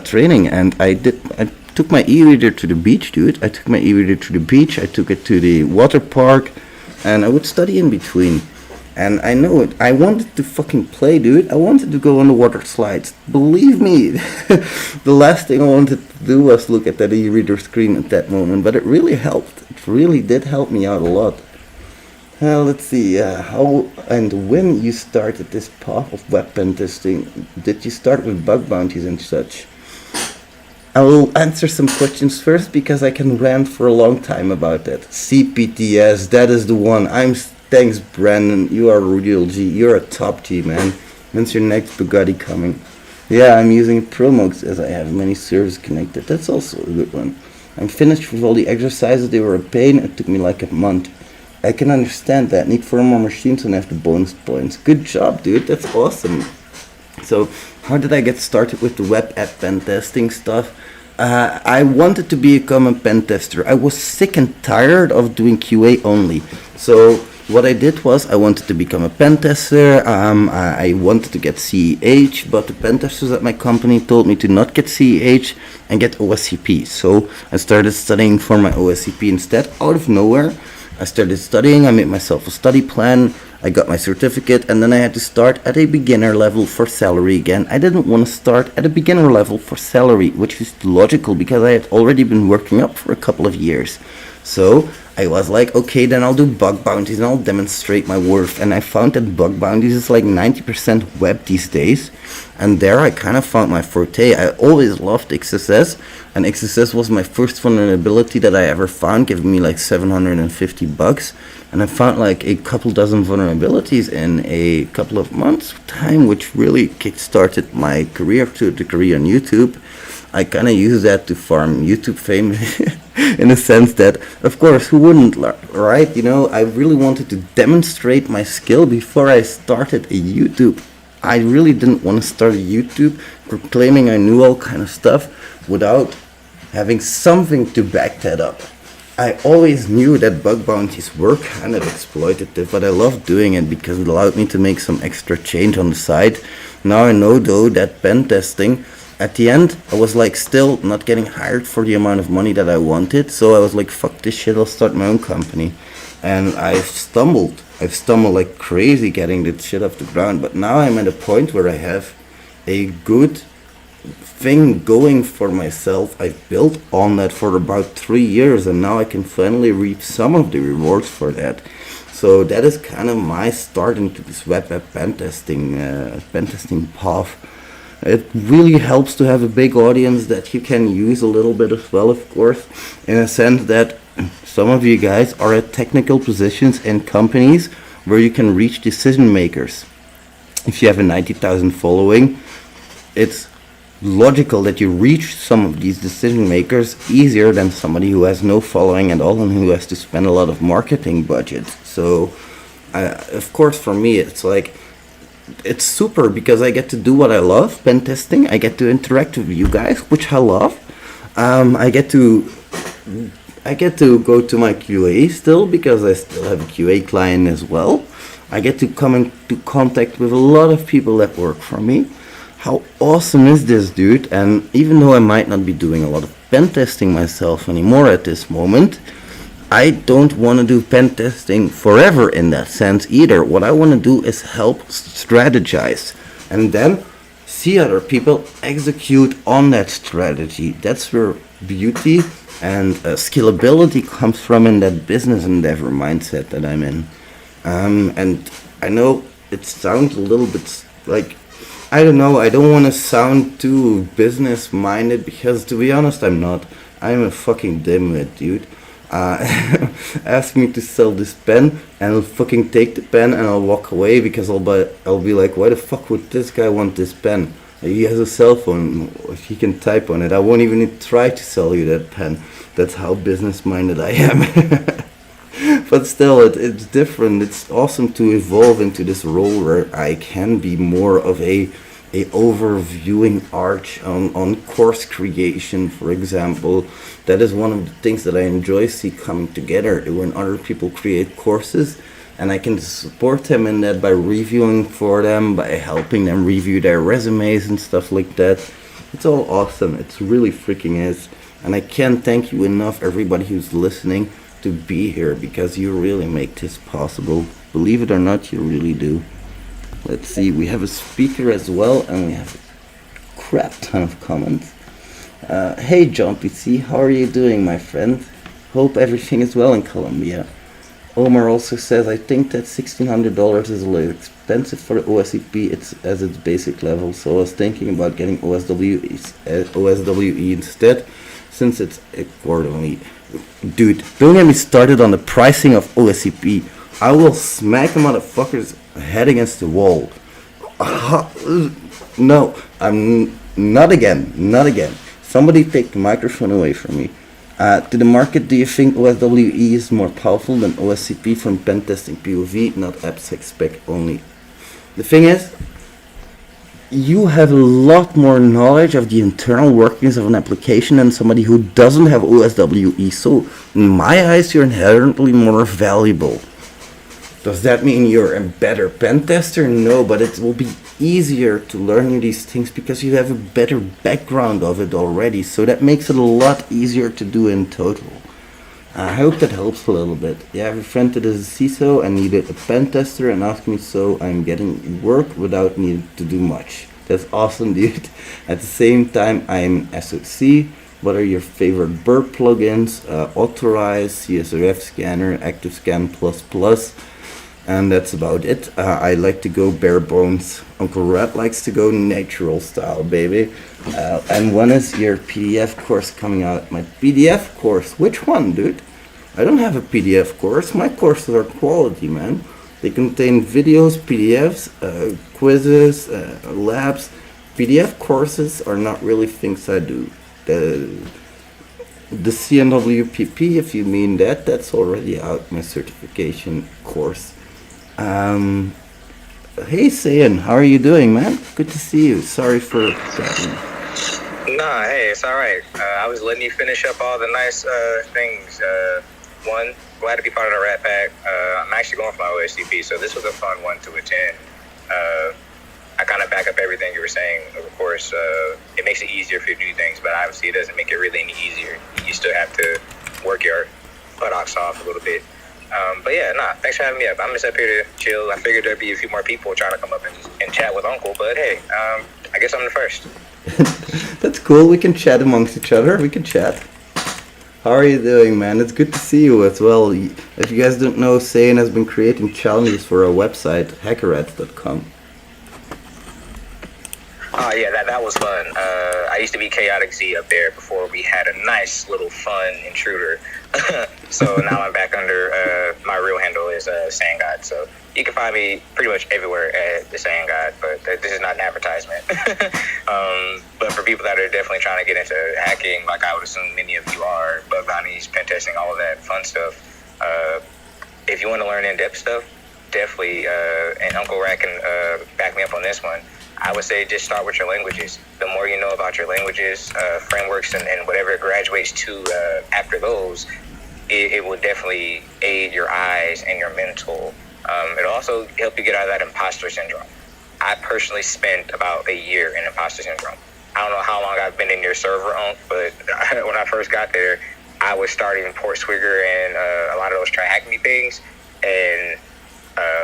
training, and I took my e-reader to the beach, dude. I took my e-reader to the beach, I took it to the water park, and I would study in between. And I know it. I wanted to fucking play, dude. I wanted to go on the water slides. Believe me, the last thing I wanted to do was look at that e-reader screen at that moment. But it really helped. It really did help me out a lot. Let's see. How and when you started this path of web pen testing, did you start with bug bounties and such? I will answer some questions first because I can rant for a long time about that. CPTS, that is the one. Thanks, Brandon. You are real G. You're a top G, man. When's your next Bugatti coming? Yeah, I'm using Promox as I have many servers connected. That's also a good one. I'm finished with all the exercises. They were a pain. It took me like a month. I can understand that. Need 4 more machines and have the bonus points. Good job, dude. That's awesome. So, how did I get started with the web app pen testing stuff? I wanted to become a pen tester. I was sick and tired of doing QA only. So what I did was I wanted to become a pen tester. I wanted to get CEH, but the pen testers at my company told me to not get CEH and get OSCP. So I started studying for my OSCP instead, out of nowhere. I started studying, I made myself a study plan, I got my certificate, and then I had to start at a beginner level for salary again. I didn't want to start at a beginner level for salary, which is logical because I had already been working up for a couple of years. So I was like, okay, then I'll do bug bounties and I'll demonstrate my worth. And I found that bug bounties is like 90% web these days. And there I kind of found my forte. I always loved XSS, and XSS was my first vulnerability that I ever found, giving me like $750. And I found like a couple dozen vulnerabilities in a couple of months time, which really kickstarted my career to a degree on YouTube. I kind of use that to farm YouTube fame in a sense that, of course, who wouldn't, right? You know, I really wanted to demonstrate my skill before I started a YouTube. I really didn't want to start a YouTube proclaiming I knew all kind of stuff without having something to back that up. I always knew that bug bounties were kind of exploitative, but I loved doing it because it allowed me to make some extra change on the side. Now I know though that pen testing, at the end, I was like still not getting hired for the amount of money that I wanted, so I was like, fuck this shit, I'll start my own company. And I've stumbled like crazy getting this shit off the ground, but now I'm at a point where I have a good thing going for myself. I've built on that for about 3 years, and now I can finally reap some of the rewards for that. So that is kind of my start into this web app pen testing path. It really helps to have a big audience that you can use a little bit as well, of course, in a sense that some of you guys are at technical positions in companies where you can reach decision makers. If you have a 90,000 following, it's logical that you reach some of these decision makers easier than somebody who has no following at all and who has to spend a lot of marketing budget. So, of course, for me, it's like, it's super because I get to do what I love, pen testing. I get to interact with you guys, which I love. I get to go to my QA still because I still have a QA client as well. I get to come into contact with a lot of people that work for me. How awesome is this, dude? And even though I might not be doing a lot of pen testing myself anymore at this moment, I don't want to do pen testing forever in that sense either. What I want to do is help strategize and then see other people execute on that strategy. That's where beauty and scalability comes from in that business endeavor mindset that I'm in. And I know it sounds a little bit like, I don't know, I don't want to sound too business minded because to be honest, I'm not. I'm a fucking dimwit, dude. Ask me to sell this pen and I'll fucking take the pen and I'll walk away because I'll be like, why the fuck would this guy want this pen? He has a cell phone, he can type on it. I won't even try to sell you that pen. That's how business minded I am. But still, it's different. It's awesome to evolve into this role where I can be more of a overviewing arch on course creation, for example. That is one of the things that I enjoy see coming together when other people create courses, and I can support them in that by reviewing for them, by helping them review their resumes and stuff like that. It's all awesome. It's really freaking is. And I can't thank you enough, everybody who's listening, to be here because you really make this possible. Believe it or not, you really do. Let's see, we have a speaker as well, and we have a crap ton of comments. Hey John PC, how are you doing, my friend? Hope everything is well in Colombia. Omar also says, I think that $1,600 is a little expensive for the OSCP as its basic level, so I was thinking about getting OSWE instead, since it's accordingly. Dude, don't get me started on the pricing of OSCP. I will smack a motherfucker's head against the wall. No, I'm not again. Somebody take the microphone away from me. To the market, do you think OSWE is more powerful than OSCP from pen testing POV, not AppSec spec only? The thing is, you have a lot more knowledge of the internal workings of an application than somebody who doesn't have OSWE. So, in my eyes, you're inherently more valuable. Does that mean you're a better pen tester? No, but it will be easier to learn you these things because you have a better background of it already. So that makes it a lot easier to do in total. I hope that helps a little bit. Yeah, I have a friend that is a CISO and needed a pen tester and asked me, so I'm getting work without needing to do much. That's awesome, dude. At the same time, I'm SOC. What are your favorite burp plugins? Authorize, CSRF Scanner, ActiveScan++. And that's about it. I like to go bare bones. Uncle Rat likes to go natural style, baby. And when is your PDF course coming out? My PDF course? Which one, dude? I don't have a PDF course. My courses are quality, man. They contain videos, PDFs, quizzes, labs. PDF courses are not really things I do. The CNWPP, if you mean that, that's already out, my certification course. Hey Sayan, how are you doing, man? Good to see you. Sorry for that. Nah, hey, it's alright. I was letting you finish up all the nice things. One, glad to be part of the Rat Pack. I'm actually going for my OSCP, so this was a fun one to attend. I kind of back up everything you were saying. Of course, it makes it easier for you to do things, but obviously it doesn't make it really any easier. You still have to work your buttocks off a little bit. But yeah, thanks for having me up. I'm just up here to chill. I figured there'd be a few more people trying to come up and chat with Uncle, but hey, I guess I'm the first. That's cool. We can chat amongst each other. We can chat. How are you doing, man? It's good to see you as well. If you guys don't know, Sayan has been creating challenges for our website, hackerrats.com. Oh yeah, that was fun. I used to be Chaotic Z up there before we had a nice little fun intruder. So now I'm back under my real handle is Sand God. So you can find me pretty much everywhere at the Sand God, but this is not an advertisement. But for people that are definitely trying to get into hacking, like I would assume many of you are, bug bounties, pen testing, all of that fun stuff. If you want to learn in-depth stuff, definitely, and Uncle Rat can back me up on this one. I would say just start with your languages. The more you know about your languages, frameworks, and whatever it graduates to after those, it will definitely aid your eyes and your mental. It'll also help you get out of that imposter syndrome. I personally spent about a year in imposter syndrome. I don't know how long I've been in your server, but when I first got there, I was starting Port Swigger and a lot of those try hack me things, and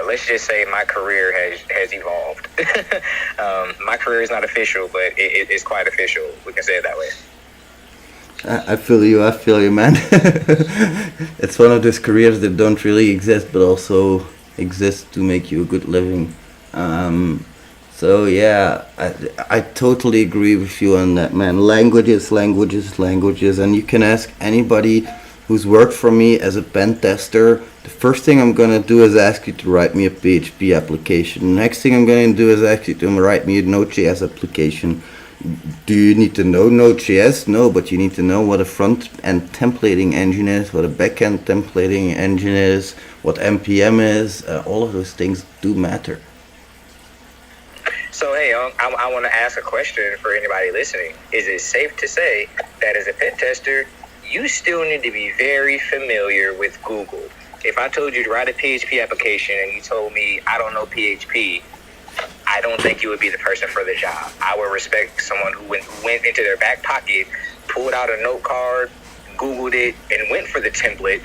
let's just say my career has evolved. My career is not official, but it's quite official. We can say it that way. I feel you, man. It's one of those careers that don't really exist, but also exist to make you a good living. So yeah, I totally agree with you on that, man. Languages, languages, languages, and you can ask anybody who's worked for me as a pen tester. The first thing I'm gonna do is ask you to write me a PHP application. The next thing I'm gonna do is ask you to write me a Node.js application. Do you need to know Node.js? No, but you need to know what a front-end templating engine is, what a back-end templating engine is, what NPM is. All of those things do matter. So, hey, I want to ask a question for anybody listening. Is it safe to say that as a pen tester, you still need to be very familiar with Google? If I told you to write a PHP application and you told me I don't know PHP, I don't think you would be the person for the job. I would respect someone who went into their back pocket, pulled out a note card, Googled it, and went for the template,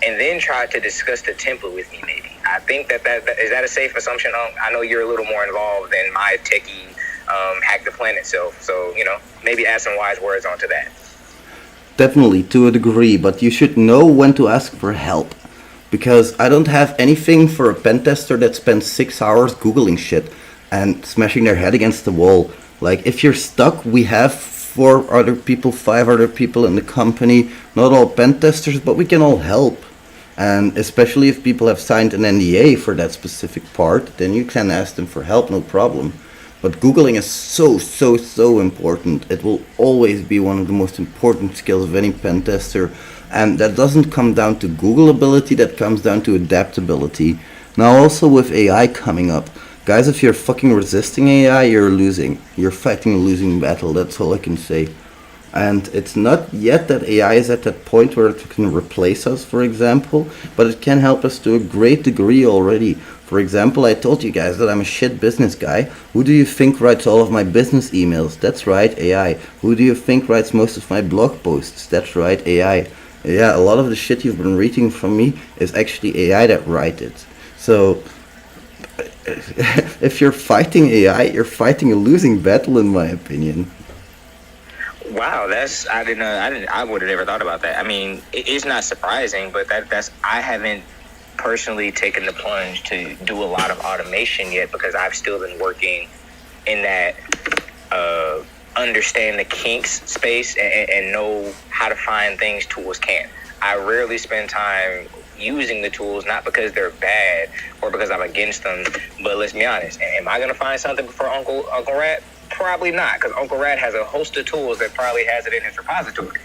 and then tried to discuss the template with me, maybe. I think that is that a safe assumption? I know you're a little more involved than my techie hack the planet self. So, maybe add some wise words onto that. Definitely, to a degree, but you should know when to ask for help. Because I don't have anything for a pen tester that spends 6 hours Googling shit and smashing their head against the wall. Like, if you're stuck, we have 5 other people in the company, not all pen testers, but we can all help. And especially if people have signed an NDA for that specific part, then you can ask them for help, no problem. But Googling is so important. It will always be one of the most important skills of any pen tester. And that doesn't come down to Google ability, that comes down to adaptability. Now also with AI coming up, guys, if you're fucking resisting AI, you're losing. You're fighting a losing battle, that's all I can say. And it's not yet that AI is at that point where it can replace us, for example, but it can help us to a great degree already. For example, I told you guys that I'm a shit business guy. Who do you think writes all of my business emails? That's right, AI. Who do you think writes most of my blog posts? That's right, AI. Yeah, a lot of the shit you've been reading from me is actually AI that write it. So, if you're fighting AI, you're fighting a losing battle, in my opinion. Wow, I would have never thought about that. I mean, it's not surprising, but I haven't personally taken the plunge to do a lot of automation yet because I've still been working in that understand the kinks space and know how to find things tools can't. I rarely spend time using the tools, not because they're bad or because I'm against them, but let's be honest, am I going to find something for Uncle Rat? Probably not, because Uncle Rat has a host of tools that probably has it in his repository.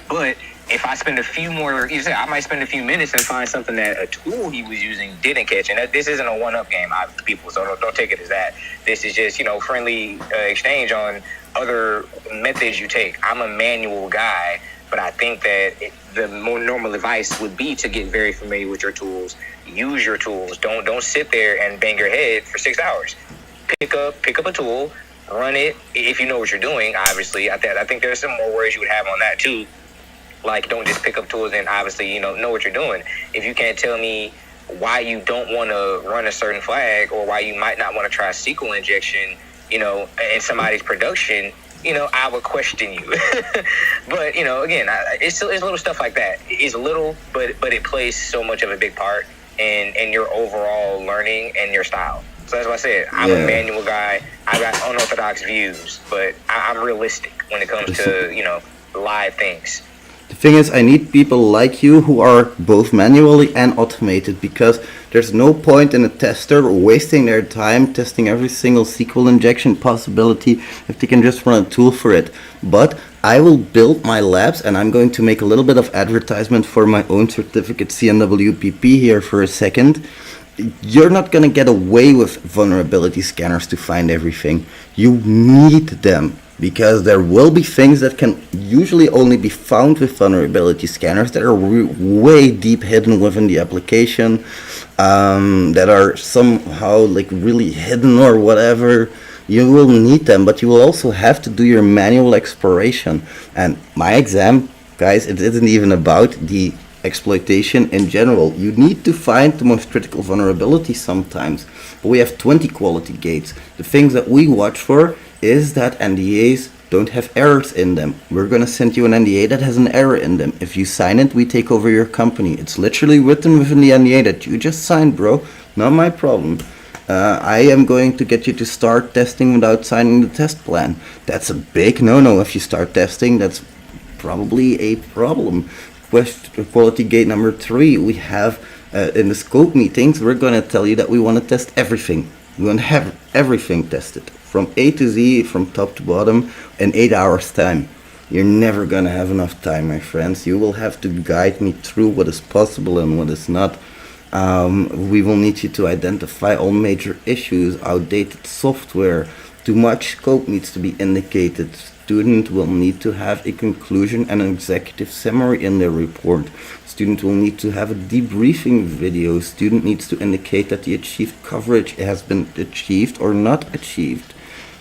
But if I spend a few more, I might spend a few minutes and find something that a tool he was using didn't catch. And this isn't a one-up game, people, so don't take it as that. This is just, friendly exchange on other methods you take. I'm a manual guy, but I think that the more normal advice would be to get very familiar with your tools. Use your tools. Don't sit there and bang your head for 6 hours. Pick up a tool, run it if you know what you're doing. Obviously, I think there's some more words you would have on that too. Like, don't just pick up tools and obviously know what you're doing. If you can't tell me why you don't want to run a certain flag or why you might not want to try SQL injection, in somebody's production, I would question you. But again, it's little stuff like that. It's little, but it plays so much of a big part in your overall learning and your style. So that's what I said. I'm a manual guy. I got unorthodox views, but I'm realistic when it comes to live things. The thing is, I need people like you who are both manually and automated, because there's no point in a tester wasting their time testing every single SQL injection possibility if they can just run a tool for it. But I will build my labs, and I'm going to make a little bit of advertisement for my own certificate CNWPP here for a second. You're not going to get away with vulnerability scanners to find everything. You need them, because there will be things that can usually only be found with vulnerability scanners that are way deep hidden within the application, that are somehow like really hidden or whatever. You will need them, but you will also have to do your manual exploration. And my exam, guys, it isn't even about the exploitation in general. You need to find the most critical vulnerability sometimes. But we have 20 quality gates. The things that we watch for is that NDAs don't have errors in them. We're going to send you an NDA that has an error in them. If you sign it, we take over your company. It's literally written within the NDA that you just signed, bro. Not my problem. I am going to get you to start testing without signing the test plan. That's a big no-no. If you start testing, that's probably a problem. Quality gate number 3, we have in the scope meetings, we're going to tell you that we want to test everything. We want to have everything tested from A to Z, from top to bottom, in 8 hours time. You're never going to have enough time, my friends. You will have to guide me through what is possible and what is not. We will need you to identify all major issues, outdated software, too much scope needs to be indicated. Student will need to have a conclusion and an executive summary in their report. Student will need to have a debriefing video. Student needs to indicate that the achieved coverage has been achieved or not achieved.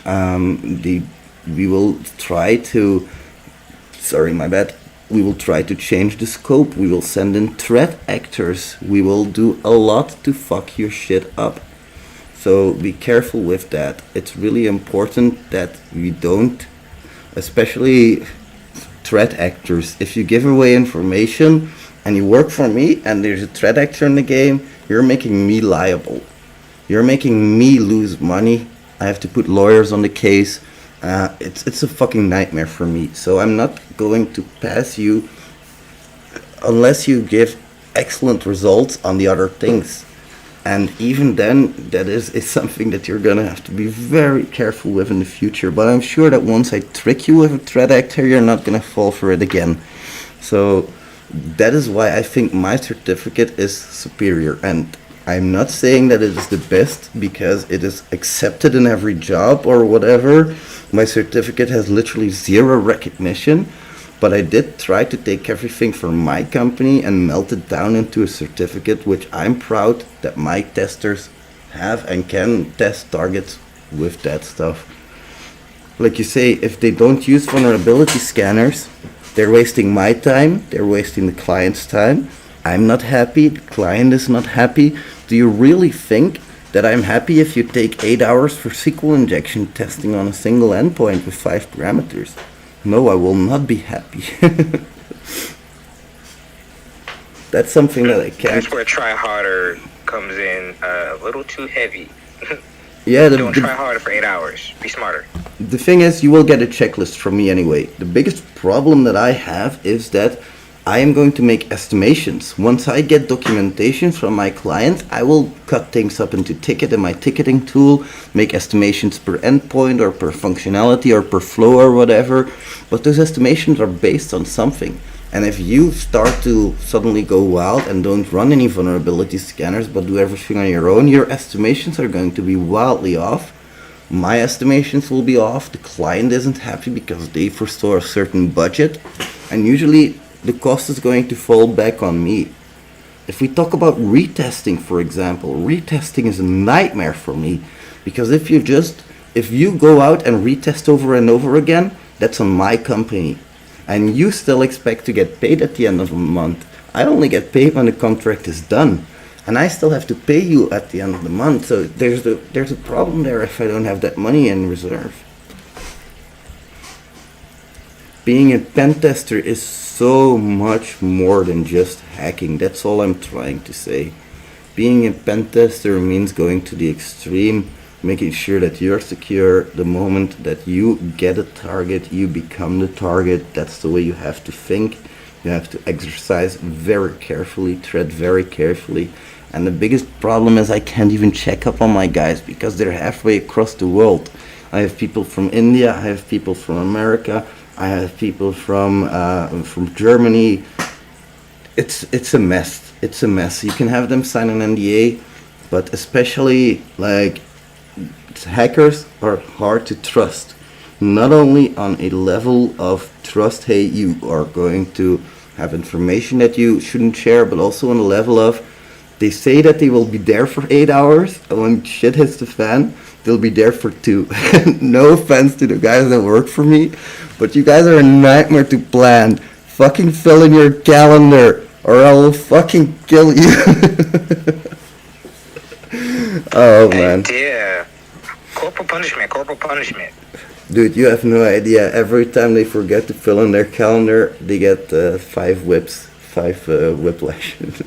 We will try to, we will try to change the scope. We will send in threat actors. We will do a lot to fuck your shit up. So be careful with that. It's really important that we don't, especially threat actors. If you give away information and you work for me and there's a threat actor in the game, you're making me liable. You're making me lose money. I have to put lawyers on the case. It's a fucking nightmare for me. So I'm not going to pass you unless you give excellent results on the other things. And even then, that is something that you're gonna have to be very careful with in the future. But I'm sure that once I trick you with a threat actor, you're not gonna fall for it again. So that is why I think my certificate is superior. And I'm not saying that it is the best because it is accepted in every job or whatever. My certificate has literally zero recognition. But I did try to take everything from my company and melt it down into a certificate, which I'm proud that my testers have and can test targets with that stuff. Like you say, if they don't use vulnerability scanners, they're wasting my time, they're wasting the client's time. I'm not happy, the client is not happy. Do you really think that I'm happy if you take 8 hours for SQL injection testing on a single endpoint with 5 parameters? No, I will not be happy. That's something that I can't. That's where try harder comes in a little too heavy. Yeah, don't try harder for 8 hours. Be smarter. The thing is, you will get a checklist from me anyway. The biggest problem that I have is that I am going to make estimations. Once I get documentation from my client, I will cut things up into ticket in my ticketing tool, make estimations per endpoint or per functionality or per flow or whatever. But those estimations are based on something. And if you start to suddenly go wild and don't run any vulnerability scanners but do everything on your own, your estimations are going to be wildly off. My estimations will be off. The client isn't happy because they foresaw a certain budget. And usually the cost is going to fall back on me. If we talk about retesting, for example, retesting is a nightmare for me because if you go out and retest over and over again, that's on my company. And you still expect to get paid at the end of the month. I only get paid when the contract is done. And I still have to pay you at the end of the month. So there's a problem there if I don't have that money in reserve. Being a pen tester is so much more than just hacking. That's all I'm trying to say. Being a pen tester means going to the extreme, making sure that you're secure. The moment that you get a target, you become the target. That's the way you have to think. You have to exercise very carefully, tread very carefully. And the biggest problem is I can't even check up on my guys because they're halfway across the world. I have people from India, I have people from America, I have people from Germany. It's a mess. It's a mess. You can have them sign an NDA, but especially like hackers are hard to trust. Not only on a level of trust, hey, you are going to have information that you shouldn't share, but also on a level of they say that they will be there for 8 hours, and when shit hits the fan, they'll be there for 2. No offense to the guys that work for me, but you guys are a nightmare to plan. Fucking fill in your calendar. or I will fucking kill you. Oh man. Yeah. Corporal punishment. Corporal punishment. Dude, you have no idea. Every time they forget to fill in their calendar, they get 5 whips, 5 whiplashes.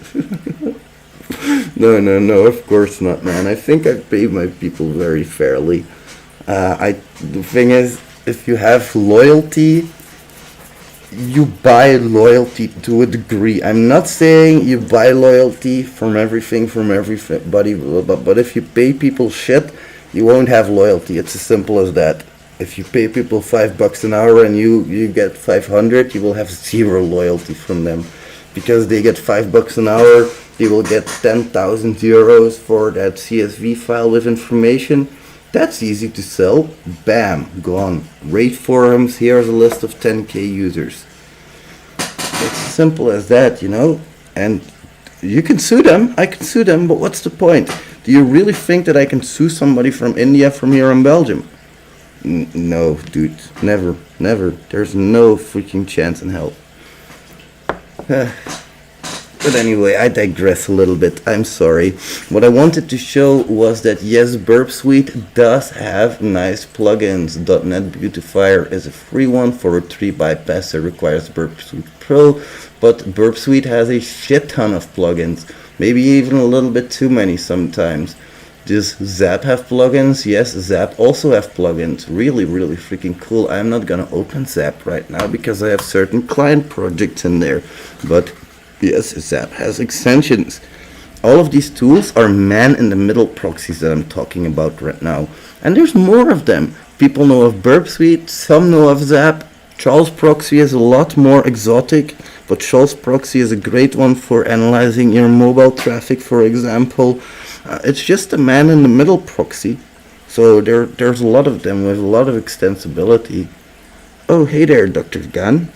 No, of course not, man. I think I pay my people very fairly. The thing is, if you have loyalty, you buy loyalty to a degree. I'm not saying you buy loyalty from everybody, but if you pay people shit, you won't have loyalty. It's as simple as that. If you pay people $5 an hour and you get 500, you will have zero loyalty from them, because they get $5 an hour. They will get 10,000 euros for that CSV file with information. That's easy to sell. Bam, gone. Rate forums. Here's a list of 10k users. It's as simple as that, you know. And you can sue them. I can sue them, but what's the point? Do you really think that I can sue somebody from India from here in Belgium? No, dude. Never. There's no freaking chance in hell. But anyway, I digress a little bit. I'm sorry. What I wanted to show was that yes, Burp Suite does have nice plugins. .NET Beautifier is a free one for a 3 bypass that requires Burp Suite Pro, but Burp Suite has a shit ton of plugins. Maybe even a little bit too many sometimes. Does Zap have plugins? Yes, Zap also have plugins. Really freaking cool. I'm not gonna open Zap right now because I have certain client projects in there. But yes, Zap has extensions. All of these tools are man-in-the-middle proxies that I'm talking about right now. And there's more of them. People know of Burp Suite, some know of Zap. Charles Proxy is a lot more exotic, but Charles Proxy is a great one for analyzing your mobile traffic, for example. It's just a man-in-the-middle proxy. So there's a lot of them with a lot of extensibility. Oh, hey there, Dr. Gunn.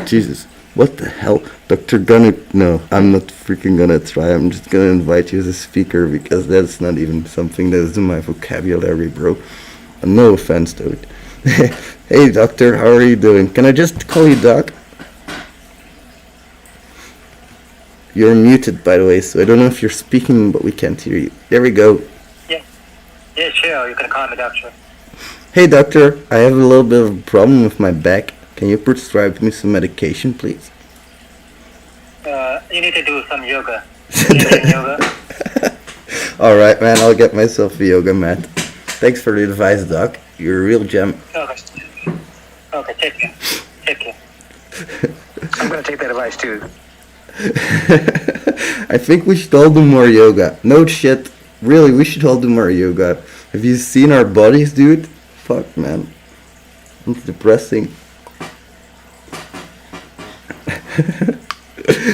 Jesus. What the hell? Dr. Gunner? No, I'm not freaking gonna try. I'm just gonna invite you as a speaker because that's not even something that is in my vocabulary, bro. No offense, dude. Hey, doctor, how are you doing? Can I just call you Doc? You're muted, by the way, so I don't know if you're speaking, but we can't hear you. There we go. Yeah, sure. You can call me doctor. Hey, doctor, I have a little bit of a problem with my back. Can you prescribe me some medication, please? You need to do some yoga. Yoga. Alright, man, I'll get myself a yoga mat. Thanks for the advice, Doc. You're a real gem. Okay, take care. I'm gonna take that advice too. I think we should all do more yoga. No shit. Really, we should all do more yoga. Have you seen our bodies, dude? Fuck, man. It's depressing.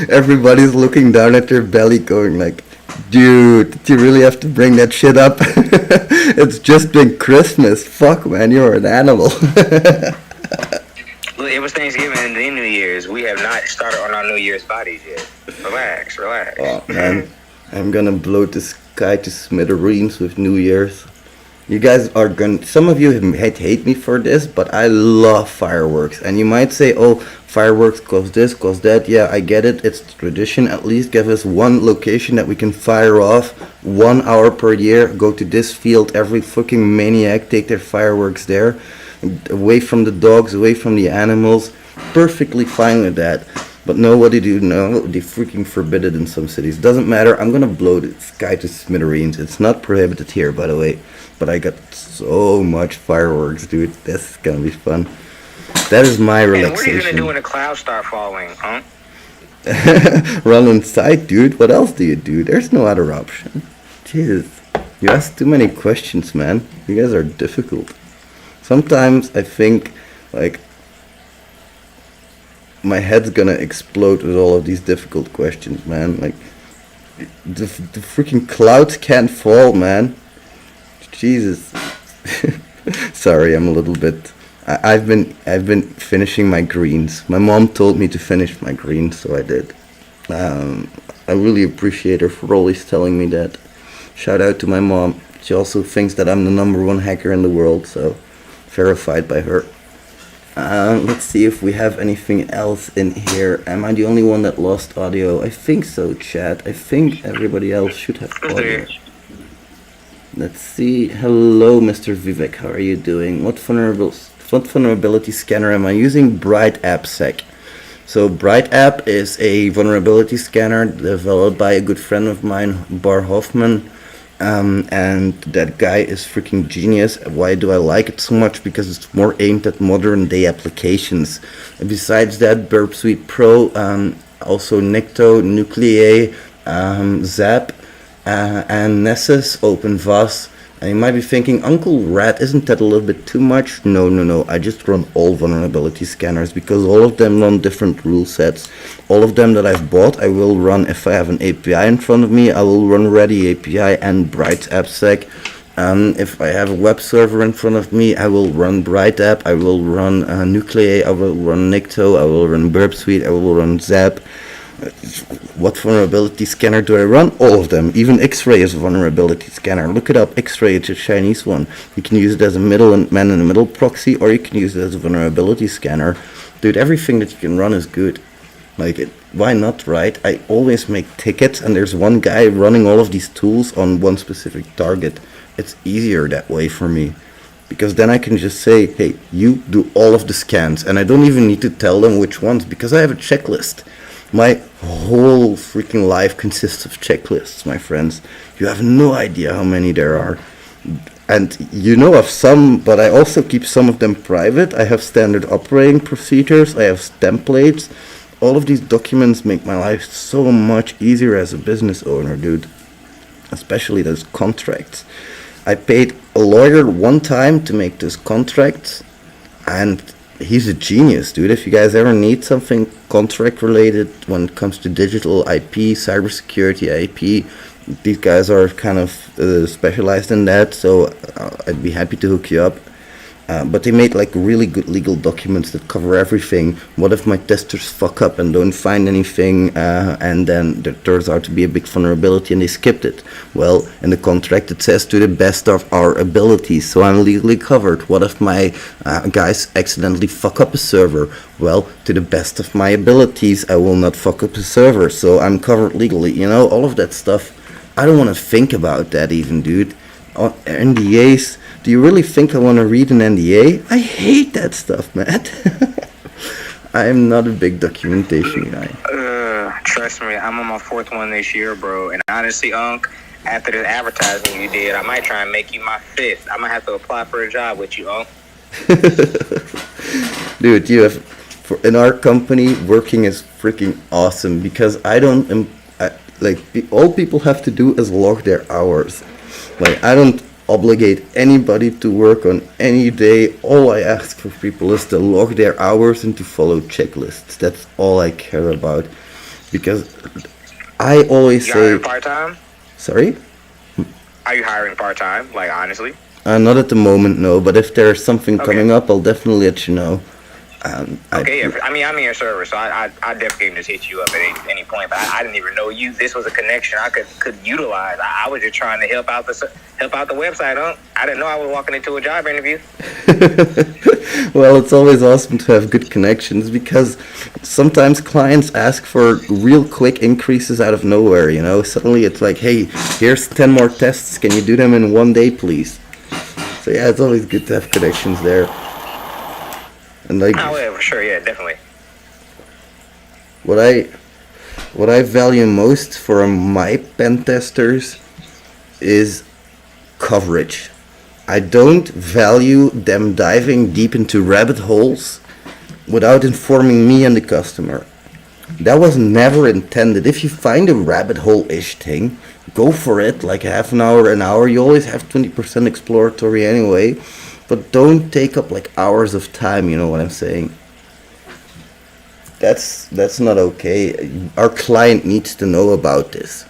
Everybody's looking down at their belly going like, dude, did you really have to bring that shit up? It's just been Christmas. Fuck, man, you're an animal. Look, it was Thanksgiving and then New Year's. We have not started on our New Year's bodies yet. Relax. Oh, man. I'm gonna blow the sky to smithereens with New Year's. You guys are gonna, some of you hate me for this, but I love fireworks. And you might say, oh, fireworks cause this, cause that. Yeah, I get it. It's tradition. At least give us one location that we can fire off 1 hour per year. Go to this field. Every fucking maniac take their fireworks there. Away from the dogs, away from the animals. Perfectly fine with that. But no, what do you do? No, they freaking forbid it in some cities. Doesn't matter. I'm gonna blow the sky to smithereens. It's not prohibited here, by the way. But I got so much fireworks, dude. This is gonna be fun. That is my relaxation. And what are you gonna do when the clouds start falling, huh? Run inside, dude. What else do you do? There's no other option. Jesus. You ask too many questions, man. You guys are difficult. Sometimes I think, like, my head's gonna explode with all of these difficult questions, man. Like, the freaking clouds can't fall, man. Jesus. Sorry, I'm a little bit. I've been finishing my greens. My mom told me to finish my greens, so I did. I really appreciate her for always telling me that. Shout out to my mom. She also thinks that I'm the #1 hacker in the world, so verified by her. Let's see if we have anything else in here. Am I the only one that lost audio? I think so, chat. I think everybody else should have audio. Let's see. Hello, Mr. Vivek. How are you doing? What vulnerability scanner am I using? Bright AppSec. So Bright App is a vulnerability scanner developed by a good friend of mine, Bar Hoffman. And that guy is freaking genius. Why do I like it so much? Because it's more aimed at modern day applications. And besides that, Burp Suite Pro, also Nikto, Nuclei, Zap, and Nessus, OpenVAS. And you might be thinking, Uncle Rat, isn't that a little bit too much? No. I just run all vulnerability scanners because all of them run different rule sets. All of them that I've bought, I will run, if I have an API in front of me, I will run Ready API and Bright AppSec. If I have a web server in front of me, I will run Bright App, I will run Nuclei, I will run Nikto, I will run Burp Suite, I will run Zap. What vulnerability scanner do I run? All of them. Even X-Ray is a vulnerability scanner. Look it up. X-Ray, it's a Chinese one. You can use it as a man-in-the-middle proxy, or you can use it as a vulnerability scanner. Dude, everything that you can run is good. Like, why not, right? I always make tickets, and there's one guy running all of these tools on one specific target. It's easier that way for me. Because then I can just say, hey, you do all of the scans, and I don't even need to tell them which ones, because I have a checklist. My whole freaking life consists of checklists, my friends. You have no idea how many there are. And you know of some, but I also keep some of them private. I have standard operating procedures. I have templates. All of these documents make my life so much easier as a business owner, dude. Especially those contracts. I paid a lawyer one time to make those contracts, and he's a genius, dude. If you guys ever need something contract related when it comes to digital IP, cybersecurity IP, these guys are kind of specialized in that, so I'd be happy to hook you up. But they made like really good legal documents that cover everything. What if my testers fuck up and don't find anything, and then there turns out to be a big vulnerability and they skipped it? Well, in the contract it says to the best of our abilities, so I'm legally covered. What if my guys accidentally fuck up a server? Well, to the best of my abilities, I will not fuck up a server, so I'm covered legally. You know, all of that stuff. I don't want to think about that even, dude. NDAs. Do you really think I want to read an NDA? I hate that stuff, man. I am not a big documentation guy. Trust me, I'm on my fourth one this year, bro. And honestly, Unc, after the advertisement you did, I might try and make you my fifth. I might have to apply for a job with you, Unc. Dude, you have, in our company, working is freaking awesome because all people have to do is log their hours. Like, I don't obligate anybody to work on any day. All I ask for people is to log their hours and to follow checklists. That's all I care about. Because I always say... hiring part-time? Sorry? Are you hiring part-time, like, honestly? Not at the moment, no. But if there's something coming up, I'll definitely let you know. Okay, I'm in your server, so I definitely can just hit you up at any point. But I didn't even know you. This was a connection I could utilize. I was just trying to help out the website, huh? I didn't know I was walking into a job interview. Well, it's always awesome to have good connections because sometimes clients ask for real quick increases out of nowhere. You know, suddenly it's like, hey, here's 10 more tests. Can you do them in one day, please? So yeah, it's always good to have connections there. And like, oh yeah, for sure, yeah, definitely. What I value most for my pen testers is coverage. I don't value them diving deep into rabbit holes without informing me and the customer. That was never intended. If you find a rabbit hole-ish thing, go for it, like half an hour. You always have 20% exploratory anyway. But don't take up like hours of time, you know what I'm saying? That's not okay. Our client needs to know about this.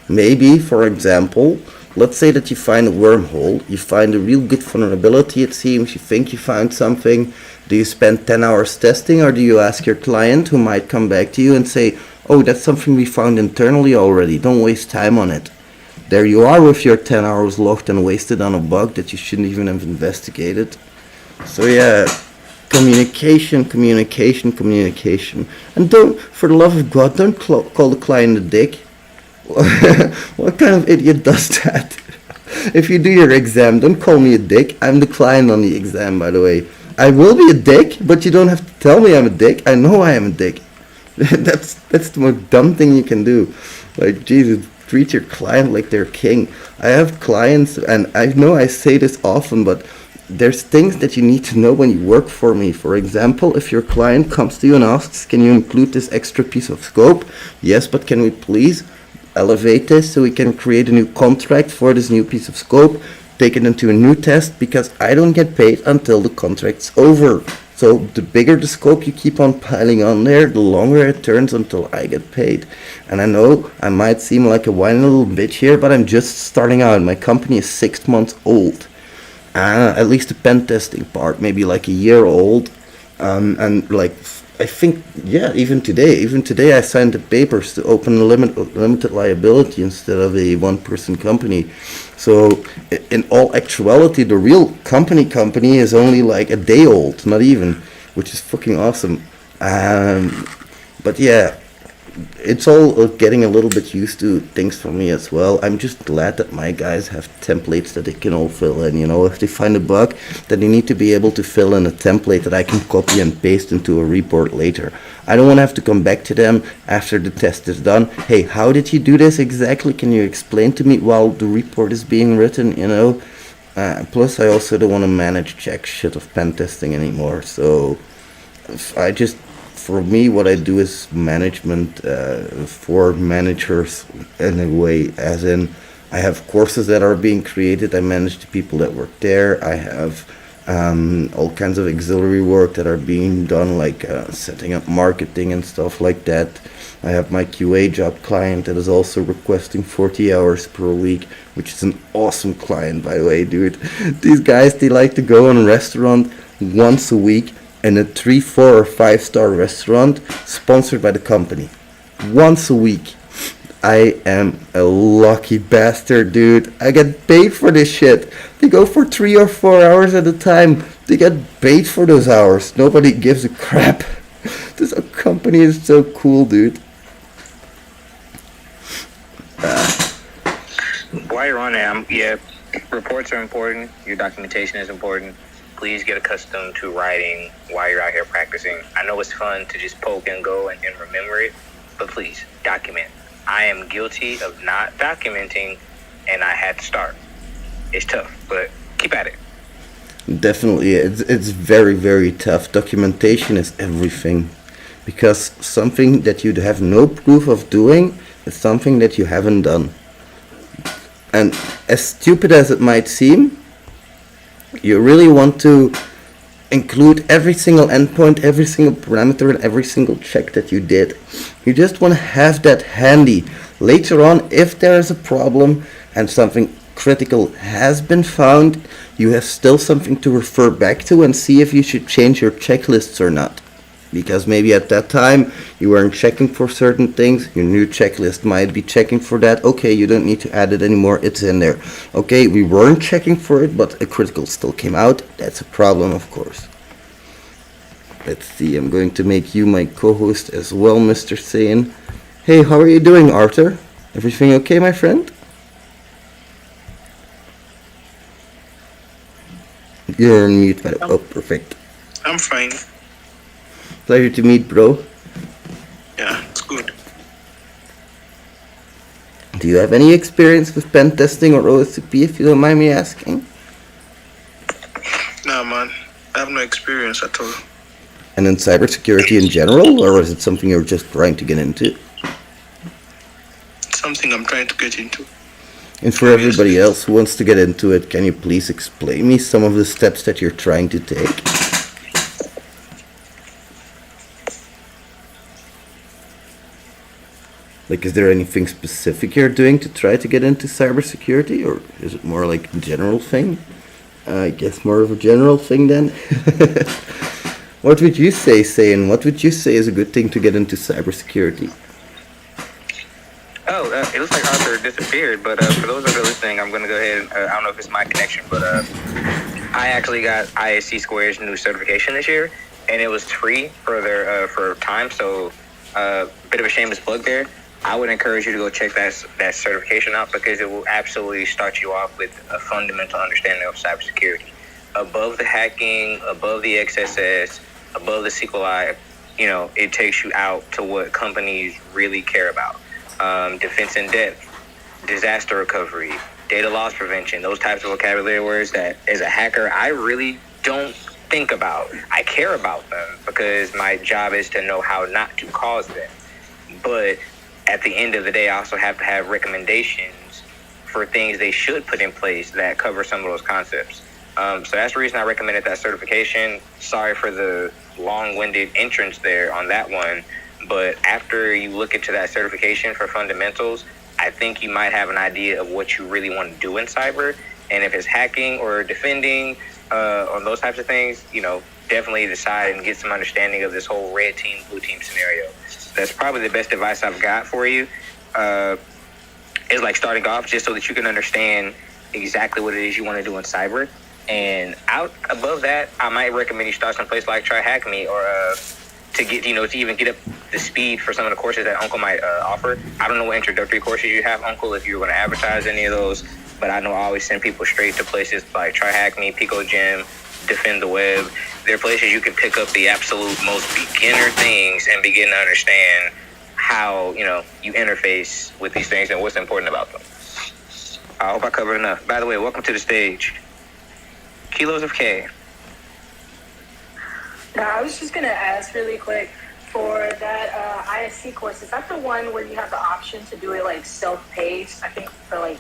Maybe, for example, let's say that you find a wormhole, you find a real good vulnerability, it seems, you think you found something. Do you spend 10 hours testing, or do you ask your client who might come back to you and say, oh, that's something we found internally already, don't waste time on it. There you are with your 10 hours logged and wasted on a bug that you shouldn't even have investigated. So yeah, Communication, communication, communication. And don't, for the love of God, don't call the client a dick. What kind of idiot does that? If you do your exam, don't call me a dick. I'm the client on the exam, by the way. I will be a dick, but you don't have to tell me I'm a dick. I know I am a dick. That's the most dumb thing you can do. Like, Jesus, treat your client like they're king. I have clients, and I know I say this often, but there's things that you need to know when you work for me. For example, if your client comes to you and asks, can you include this extra piece of scope? Yes, but can we please elevate this so we can create a new contract for this new piece of scope, take it into a new test, because I don't get paid until the contract's over. So the bigger the scope you keep on piling on there, the longer it turns until I get paid. And I know I might seem like a whiny little bitch here, but I'm just starting out. My company is 6 months old. At least the pen testing part, maybe like a year old. And like, I think, yeah, even today I signed the papers to open a limited liability instead of a one-person company. So in all actuality, the real company is only like a day old, not even, which is fucking awesome. But yeah, it's all getting a little bit used to things for me as well. I'm just glad that my guys have templates that they can all fill in. You know, if they find a bug, then they need to be able to fill in a template that I can copy and paste into a report later. I don't want to have to come back to them after the test is done. Hey, how did you do this exactly? Can you explain to me while the report is being written, you know? Plus, I also don't want to manage jack shit of pen testing anymore. So, for me, what I do is management for managers in a way, as in I have courses that are being created. I manage the people that work there. I have all kinds of auxiliary work that are being done, like setting up marketing and stuff like that. I have my QA job client that is also requesting 40 hours per week, which is an awesome client, by the way, dude. These guys, they like to go on a restaurant once a week, in a 3, 4, or 5-star restaurant sponsored by the company. Once a week. I am a lucky bastard, dude. I get paid for this shit. They go for 3 or 4 hours at a time. They get paid for those hours. Nobody gives a crap. This company is so cool, dude. While you're on there, yeah, reports are important. Your documentation is important. Please get accustomed to writing while you're out here practicing. I know it's fun to just poke and go and remember it, but please document. I am guilty of not documenting, and I had to start. It's tough, but keep at it. Definitely, it's very, very tough. Documentation is everything, because something that you have no proof of doing is something that you haven't done. And as stupid as it might seem, you really want to include every single endpoint, every single parameter, and every single check that you did. You just want to have that handy. Later on, if there is a problem and something critical has been found, you have still something to refer back to and see if you should change your checklists or not. Because maybe at that time you weren't checking for certain things, your new checklist might be checking for that. Okay, you don't need to add it anymore, it's in there. Okay, we weren't checking for it, but a critical still came out. That's a problem, of course. Let's see, I'm going to make you my co-host as well, Mr. Saiyan. Hey, how are you doing, Arthur? Everything okay, my friend? You're on mute, but oh, perfect. I'm fine. Pleasure to meet, bro. Yeah, it's good. Do you have any experience with pen testing or OSCP, if you don't mind me asking? Nah, man. I have no experience at all. And in cybersecurity in general, or is it something you're just trying to get into? It's something I'm trying to get into. And for everybody else who wants to get into it, can you please explain me some of the steps that you're trying to take? Like, is there anything specific you're doing to try to get into cybersecurity, or is it more like a general thing? I guess more of a general thing then. What would you say, Sayin? What would you say is a good thing to get into cybersecurity? Oh, it looks like Arthur disappeared, but for those that are listening, I'm going to go ahead and, I don't know if it's my connection, but I actually got ISC Square's new certification this year, and it was free for their for time. So, bit of a shameless plug there. I would encourage you to go check that certification out because it will absolutely start you off with a fundamental understanding of cybersecurity. Above the hacking, above the XSS, above the SQLi, it takes you out to what companies really care about. Defense in depth, disaster recovery, data loss prevention, those types of vocabulary words that as a hacker, I really don't think about. I care about them because my job is to know how not to cause them. But at the end of the day, I also have to have recommendations for things they should put in place that cover some of those concepts. So that's the reason I recommended that certification. Sorry for the long-winded entrance there on that one. But after you look into that certification for fundamentals, I think you might have an idea of what you really want to do in cyber. And if it's hacking or defending on those types of things, definitely decide and get some understanding of this whole red team, blue team scenario. That's probably the best advice I've got for you. Is like starting off just so that you can understand exactly what it is you want to do in cyber. And out above that, I might recommend you start someplace like Try Hack Me or to get, to even get up the speed for some of the courses that Uncle might offer. I don't know what introductory courses you have, Uncle, if you're going to advertise any of those, but I know I always send people straight to places like Try Hack Me, Pico Gym, Defend the Web. They're places you can pick up the absolute most beginner things and begin to understand how, you interface with these things and what's important about them. I hope I covered enough. By the way, welcome to the stage. Kilos of K. Now, I was just going to ask really quick for that ISC course. Is that the one where you have the option to do it like self-paced? I think for like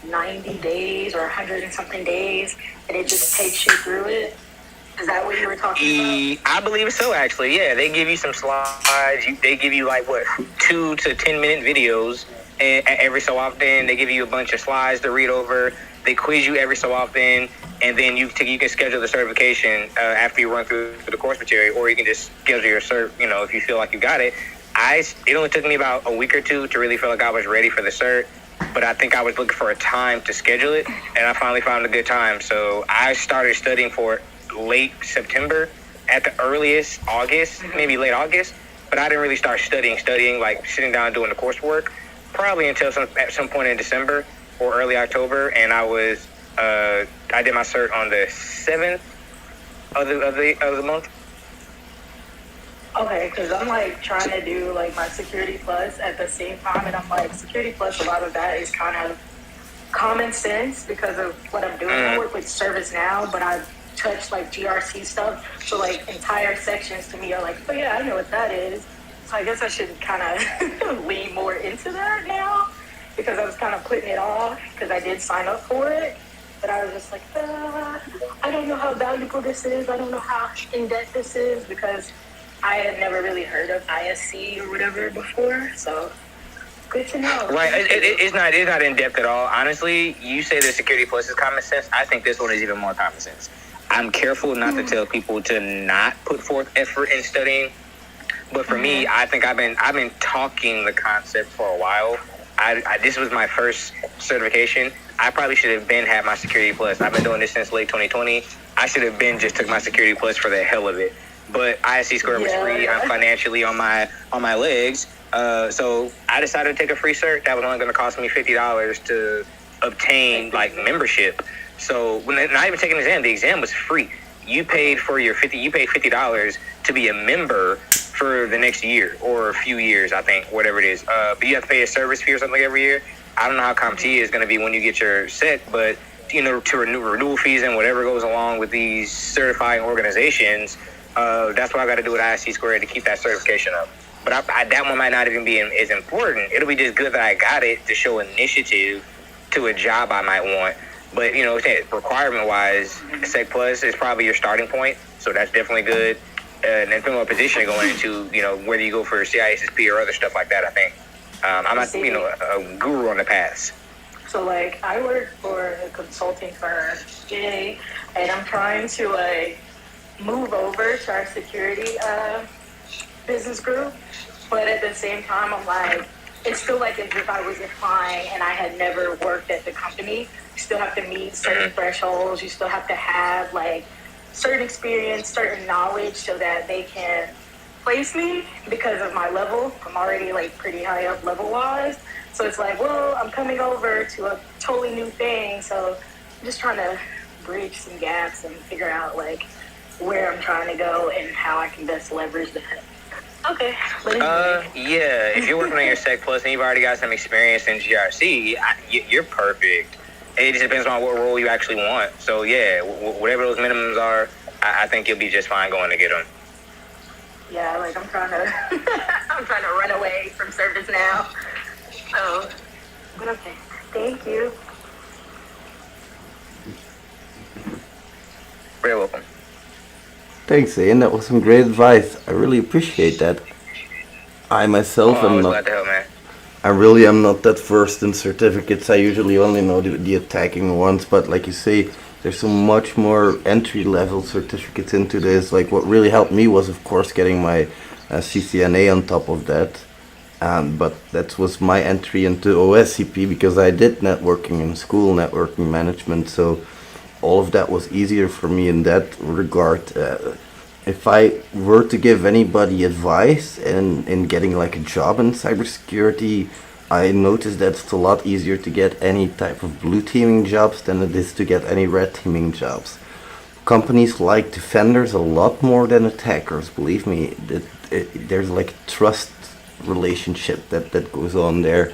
90 days or 100 and something days, and it just takes you through it? Is that what you were talking about? I believe so, actually. Yeah, they give you some slides. They give you 2 to 10 minute videos, and every so often they give you a bunch of slides to read over. They quiz you every so often, and then you can schedule the certification after you run through the course material, or you can just schedule your cert. If you feel like you got it. It only took me about a week or two to really feel like I was ready for the cert, but I think I was looking for a time to schedule it, and I finally found a good time. So I started studying for it late September, at the earliest August, maybe late August, but I didn't really start studying like sitting down doing the coursework, probably until at some point in December or early October, and I did my cert on the 7th of the month. Okay, because I'm trying to do my Security Plus at the same time, and I'm Security Plus, a lot of that is kind of common sense because of what I'm doing. I work with ServiceNow, but I touch GRC stuff, so entire sections to me are oh yeah, I know what that is. So I guess I should kind of lean more into that now, because I was kind of putting it off because I did sign up for it, but I was just I don't know how valuable this is. I don't know how in-depth this is, because I had never really heard of ISC or whatever before, so good to know. Right, it's not in-depth at all. Honestly, you say that Security Plus is common sense. I think this one is even more common sense. I'm careful not to tell people to not put forth effort in studying, but for me, I think I've been talking the concept for a while. This was my first certification. I probably should have had my Security Plus. I've been doing this since late 2020. I should have just took my Security Plus for the hell of it. But ISC Square was free. I'm financially on my legs. So I decided to take a free cert. That was only going to cost me $50 to obtain membership. So when not even taking the exam was free. You paid $50 to be a member for the next year or a few years, I think, whatever it is. But you have to pay a service fee or something every year. I don't know how CompTIA is going to be when you get your set, but to renew renewal fees and whatever goes along with these certifying organizations, that's what I got to do with ISC Square to keep that certification up. But that one might not even be as important. It'll be just good that I got it to show initiative to a job I might want. But, requirement-wise, Sec Plus is probably your starting point, so that's definitely good. And then from a position to go into, whether you go for CISSP or other stuff like that, I think. I'm not, a guru on the pass. So, I work for a consulting firm, Jay, and I'm trying to, move over to our security business group, but at the same time, I'm it's still as if I was applying and I had never worked at the company. still have to meet certain thresholds. You still have to have like certain experience, certain knowledge, so that they can place me because of my level. I'm already like pretty high up level wise. So it's like, well, I'm coming over to a totally new thing. So I'm just trying to bridge some gaps and figure out like where I'm trying to go and how I can best leverage that. Okay. Yeah. If you're working on your Sec Plus and you've already got some experience in GRC, you're perfect. It just depends on what role you actually want. So yeah, whatever those minimums are, I think you'll be just fine going to get them. Yeah, like I'm trying to, I'm trying to run away from service now. So, but okay. Thank you. Very welcome. Thanks, Ian. That was some great advice. I really appreciate that. I myself I am was not. glad to help, man. I really am not that versed in certificates. I usually only know the attacking ones, but like you say, there's so much more entry level certificates into this. Like what really helped me was, of course, getting my CCNA on top of that. But that was my entry into OSCP because I did networking in school, networking management. So all of that was easier for me in that regard. If I were to give anybody advice in getting like a job in cybersecurity, I noticed that it's a lot easier to get any type of blue teaming jobs than it is to get any red teaming jobs. Companies like defenders a lot more than attackers. Believe me, there's like a trust relationship that goes on there.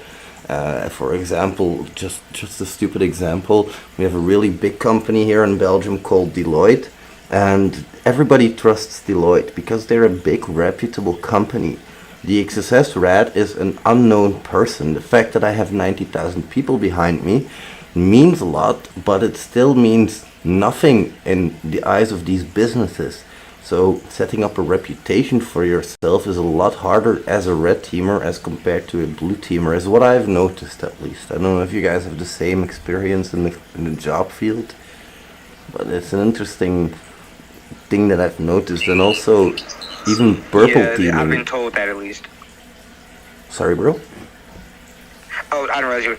For example, just a stupid example, we have a really big company here in Belgium called Deloitte, and everybody trusts Deloitte because they're a big reputable company. The thexssrat is an unknown person. The fact that I have 90,000 people behind me means a lot, but it still means nothing in the eyes of these businesses. So setting up a reputation for yourself is a lot harder as a red teamer as compared to a blue teamer, is what I've noticed at least. I don't know if you guys have the same experience in the job field, but it's an interesting thing that I've noticed. And also even purple teaming. I've been told that at least. Sorry, bro? Oh, I don't realize you.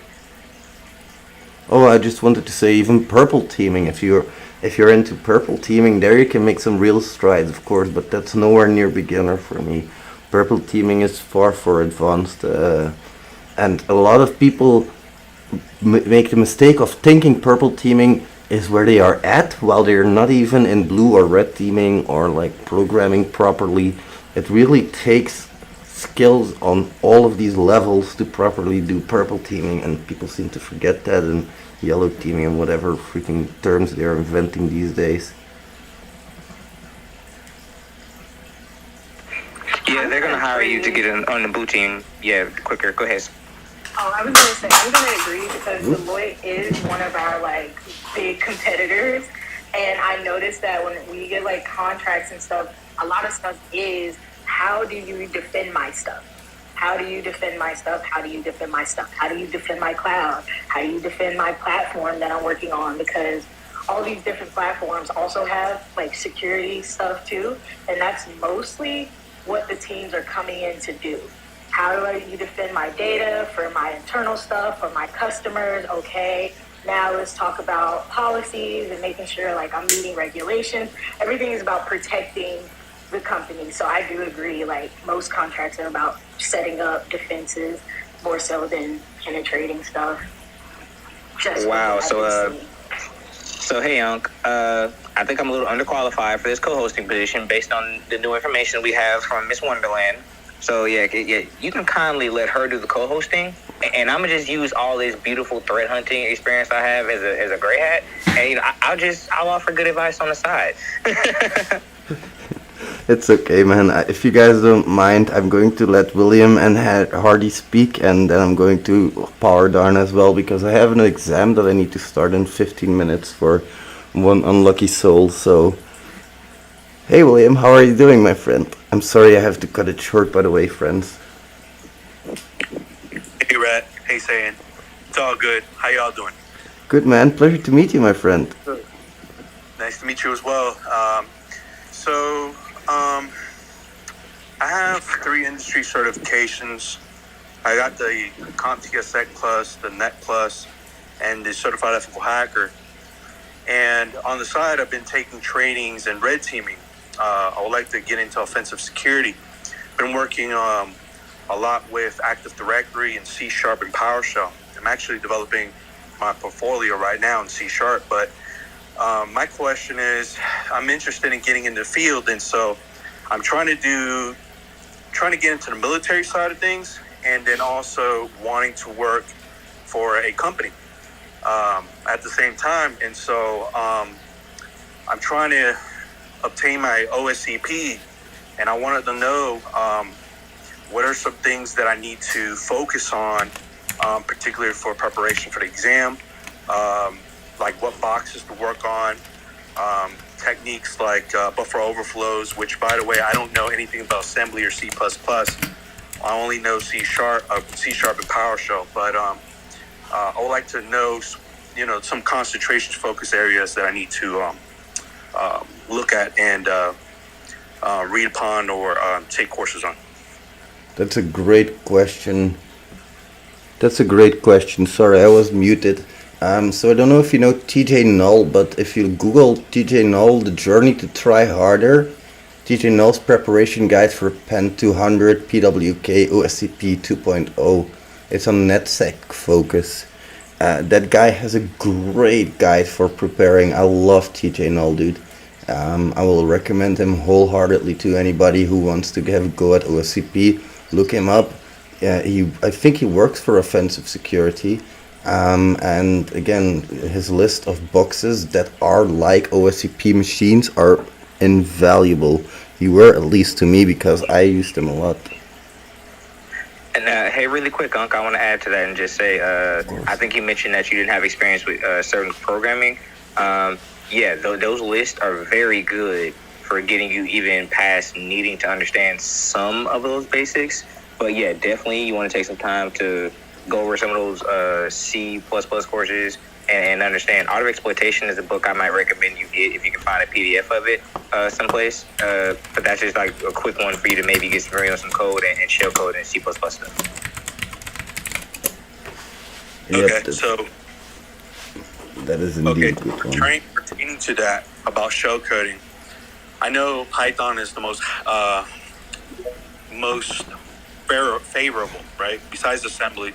Oh, I just wanted to say even purple teaming, if you're into purple teaming, there you can make some real strides, of course, but that's nowhere near beginner for me. Purple teaming is far advanced, and a lot of people make the mistake of thinking purple teaming is where they are at, while they're not even in blue or red teaming or like programming properly. It really takes skills on all of these levels to properly do purple teaming, and people seem to forget that, and yellow teaming and whatever freaking terms they're inventing these days. Yeah, they're gonna hire you to get on the blue team. Yeah, quicker. Go ahead. Oh, I was gonna say I'm gonna agree because Deloitte is one of our like big competitors, and I noticed that when we get like contracts and stuff, a lot of stuff is how do you defend my stuff? How do you defend my stuff? How do you defend my stuff? How do you defend my cloud? How do you defend my platform that I'm working on? Because all these different platforms also have like security stuff too, and that's mostly what the teams are coming in to do. How do you defend my data for my internal stuff, for my customers? Okay, now let's talk about policies and making sure like I'm meeting regulations. Everything is about protecting the company. So I do agree, like most contracts are about setting up defenses more so than penetrating stuff. Wow. So hey, Unc. I think I'm a little underqualified for this co-hosting position based on the new information we have from Miss Wonderland. So yeah, you can kindly let her do the co-hosting, and I'm gonna just use all this beautiful threat hunting experience I have as a gray hat, and I'll offer good advice on the side. It's okay, man. If you guys don't mind, I'm going to let William and Hardy speak, and then I'm going to power down as well, because I have an exam that I need to start in 15 minutes for one unlucky soul. So, hey William, how are you doing, my friend? I'm sorry I have to cut it short, by the way, friends. Hey Rat, hey Sayin. It's all good. How y'all doing? Good, man. Pleasure to meet you, my friend. Nice to meet you as well. I have 3 industry certifications. I got the CompTIA Sec Plus, the Net Plus, and a certified ethical hacker. And on the side, I've been taking trainings and red teaming. I would like to get into offensive security. Been working a lot with Active Directory and C# and PowerShell. I'm actually developing my portfolio right now in C#, but my question is, I'm interested in getting into the field, and so I'm trying to get into the military side of things, and then also wanting to work for a company at the same time. And so I'm trying to obtain my OSCP, and I wanted to know what are some things that I need to focus on, particularly for preparation for the exam, like what boxes to work on, techniques like buffer overflows, which, by the way, I don't know anything about assembly or C++. I only know C# and PowerShell, but I would like to know, some concentration focus areas that I need to look at and read upon or take courses on. That's a great question. Sorry, I was muted. So I don't know if you know TJ Null, but if you Google TJ Null, The Journey to Try Harder, TJ Null's preparation guide for Pen 200, PWK, OSCP 2.0. It's on NetSec focus. That guy has a great guide for preparing. I love TJ Null, dude. I will recommend him wholeheartedly to anybody who wants to have a go at OSCP. Look him up. I think he works for offensive security. And again, his list of boxes that are like OSCP machines are invaluable. You were, at least to me, because I used them a lot. And hey, really quick, Unc, I want to add to that and just say, I think you mentioned that you didn't have experience with certain programming. Those lists are very good for getting you even past needing to understand some of those basics. But yeah, definitely you want to take some time to go over some of those C++ courses and understand. Art of Exploitation is a book I might recommend you get if you can find a PDF of it someplace. But that's just like a quick one for you to maybe get familiar with some code and shell code and C++ stuff. Okay, so that is indeed a good one. Pertaining to that about shell coding, I know Python is the most favorable, right? Besides assembly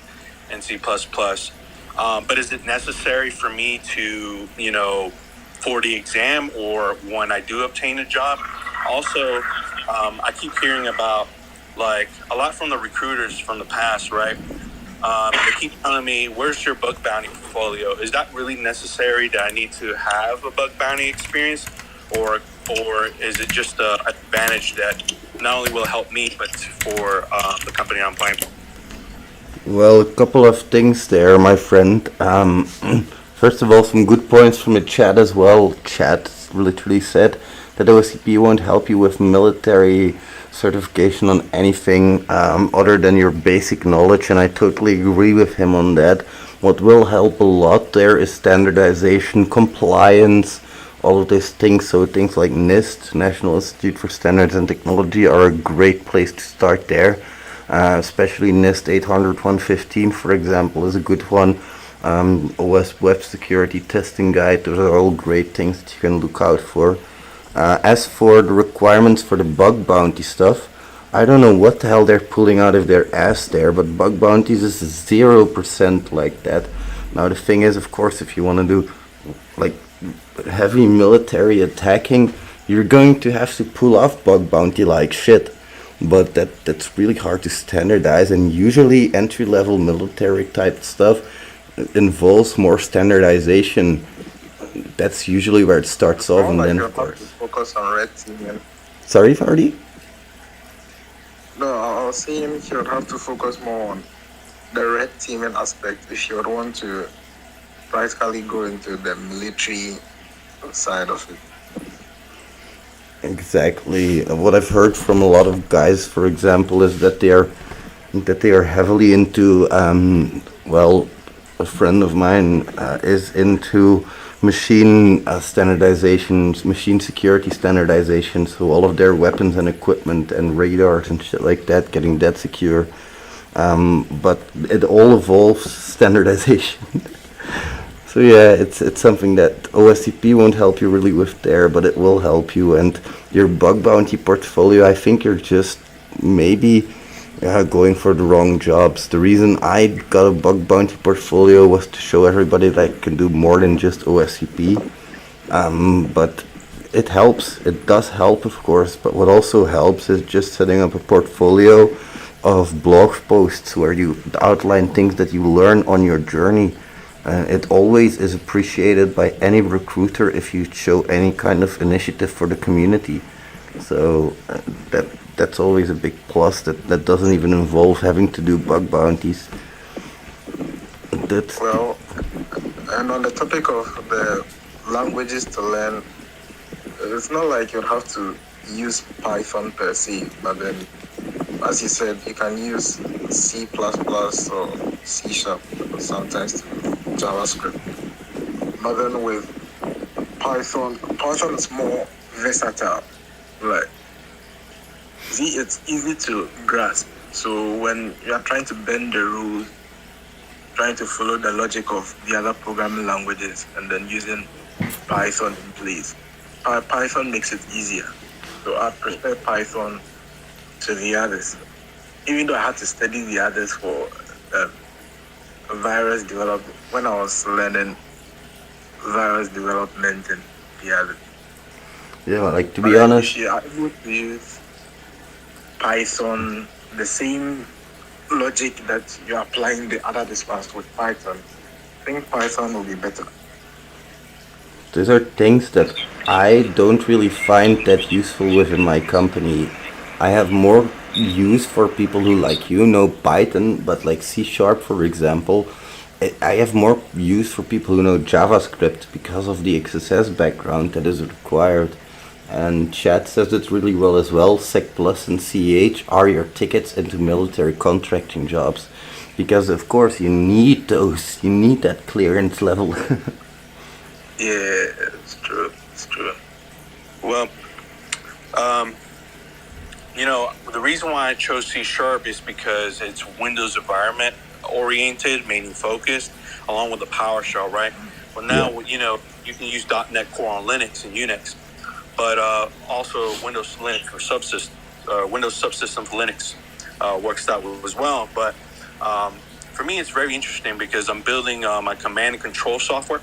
and C++. But is it necessary for me to, for the exam or when I do obtain a job? Also, I keep hearing about, like, a lot from the recruiters from the past, right? They keep telling me, where's your bug bounty portfolio? Is that really necessary that I need to have a bug bounty experience? Or is it just an advantage that not only will help me, but for the company I'm playing for? Well, a couple of things there, my friend. First of all, some good points from the chat as well. Chat literally said that OSCP won't help you with military certification on anything other than your basic knowledge, and I totally agree with him on that. What will help a lot there is standardization, compliance, all of these things. So things like NIST, National Institute for Standards and Technology, are a great place to start there. Especially NIST 800-115, for example, is a good one. OS Web Security Testing Guide, those are all great things that you can look out for. As for the requirements for the bug bounty stuff, I don't know what the hell they're pulling out of their ass there, but bug bounties is 0% like that. Now the thing is, of course, if you want to do like heavy military attacking, you're going to have to pull off bug bounty like shit. But that's really hard to standardize, and usually entry-level military type stuff involves more standardization. That's usually where it starts off, and then of course focus on red teaming. Sorry, Fardy? No, I was saying you would have to focus more on the red teaming aspect if you would want to practically go into the military side of it. Exactly. What I've heard from a lot of guys, for example, is that they are heavily into. A friend of mine is into machine standardizations, machine security standardization. So all of their weapons and equipment and radars and shit like that, getting that secure. But it all involves standardization. So yeah, it's something that OSCP won't help you really with there, but it will help you. And your bug bounty portfolio, I think you're just maybe going for the wrong jobs. The reason I got a bug bounty portfolio was to show everybody that I can do more than just OSCP. But it helps. It does help, of course. But what also helps is just setting up a portfolio of blog posts where you outline things that you learn on your journey. It always is appreciated by any recruiter if you show any kind of initiative for the community. So that's always a big plus. That doesn't even involve having to do bug bounties. That's Well, and on the topic of the languages to learn, it's not like you'd have to use Python per se, but then, as you said, you can use C++ or C Sharp, sometimes to JavaScript. But then with Python is more versatile. Like, see, it's easy to grasp. So when you are trying to bend the rules, trying to follow the logic of the other programming languages, and then using Python in place, Python makes it easier. So I prefer Python to the others, even though I had to study the others for virus development when I was learning virus development and the others. yeah, like to But be honest. if you are able to use Python, the same logic that you're applying the other disciplines with Python, I think Python will be better. These are things that I don't really find that useful within my company. I have more use for people who, like you, know Python, but like C Sharp, for example, I have more use for people who know JavaScript because of the XSS background that is required. And Chad says it really well as well. Sec Plus and CH are your tickets into military contracting jobs. Because of course you need those, you need that clearance level. Yeah, it's true. It's true. Well, the reason why I chose C Sharp is because it's Windows environment oriented, mainly focused, along with the PowerShell, right? Well, now, you can use .NET Core on Linux and Unix, but also Windows Linux or Windows Subsystems Linux works that way as well. But for me, it's very interesting because I'm building my command and control software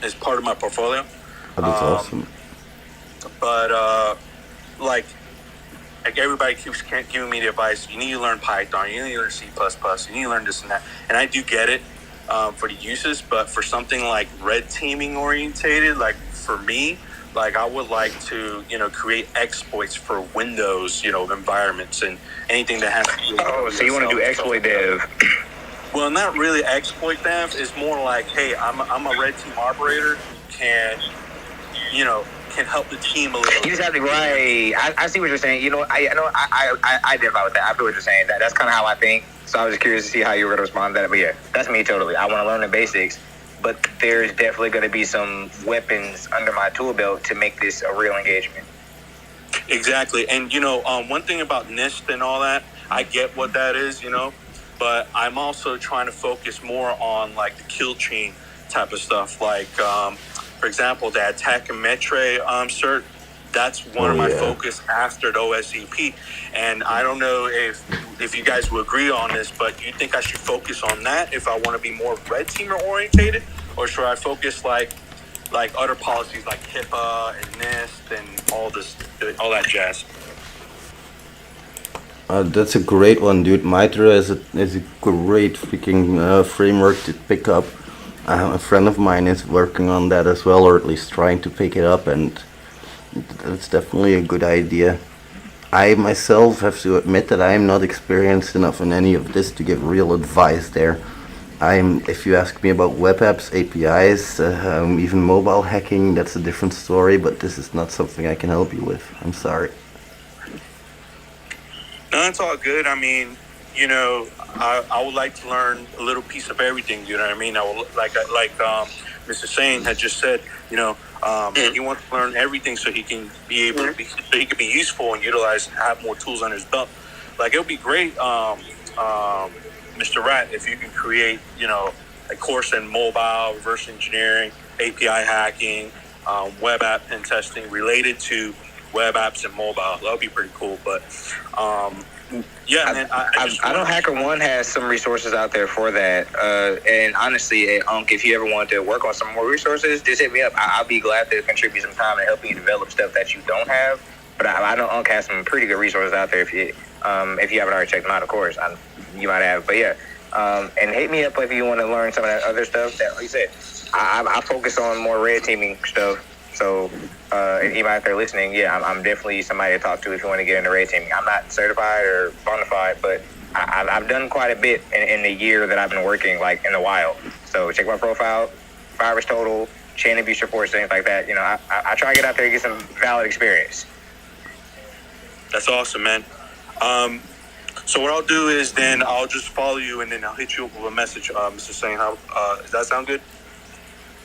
as part of my portfolio. That's awesome. But like everybody keeps giving me the advice, you need to learn Python, you need to learn C++, you need to learn this and that. And I do get it for the uses, but for something like red teaming orientated, like for me, like I would like to, create exploits for Windows, environments and anything that has to do with Oh, so you want to do exploit dev? Well, not really exploit dev. It's more like, hey, I'm a red team operator who can help the team a little. You just have to right. I see what you're saying. I identify with that. I feel what you're saying. That's kind of how I think. So I was just curious to see how you were going to respond to that. But yeah, that's me totally. I want to learn the basics, but there's definitely going to be some weapons under my tool belt to make this a real engagement. Exactly. And, one thing about NIST and all that, I get what that is, but I'm also trying to focus more on, like, the kill chain type of stuff. Like, for example, the attack and metre cert, that's one of my focus after the OSCP. And I don't know if you guys will agree on this, but do you think I should focus on that if I want to be more red teamer orientated? Or should I focus like other policies like HIPAA and NIST and all that jazz? That's a great one, dude. Mitra is a great freaking framework to pick up. A friend of mine is working on that as well, or at least trying to pick it up, and that's definitely a good idea. I myself have to admit that I am not experienced enough in any of this to give real advice there. If you ask me about web apps, APIs, even mobile hacking, that's a different story, but this is not something I can help you with. I'm sorry. No, it's all good. I mean, I would like to learn a little piece of everything. You know what I mean? I would like Mr. Sane had just said. He wants to learn everything so he can be able to be, so he can be useful and utilize, have more tools on his belt. Like it would be great, Mr. Rat, if you can create, a course in mobile, reverse engineering, API hacking, web app pen testing related to web apps and mobile. That would be pretty cool. But yeah, man, I know HackerOne has some resources out there for that. And honestly, Unc, if you ever want to work on some more resources, just hit me up. I'll be glad to contribute some time and help you develop stuff that you don't have. But I know Unc has some pretty good resources out there if you haven't already checked them out, of course. You might have. But yeah, and hit me up if you want to learn some of that other stuff. That, like you said, I focus on more red teaming stuff. So anybody out there listening, yeah, I'm definitely somebody to talk to if you want to get into red teaming. I'm not certified or bona fide, but I've done quite a bit in the year that I've been working, like in the wild. So check my profile, virus total, chain abuse reports, things like that. You know, I try to get out there and get some valid experience. That's awesome, man. So what I'll do is then I'll just follow you and then I'll hit you up with a message, Mr. Sane. Does that sound good?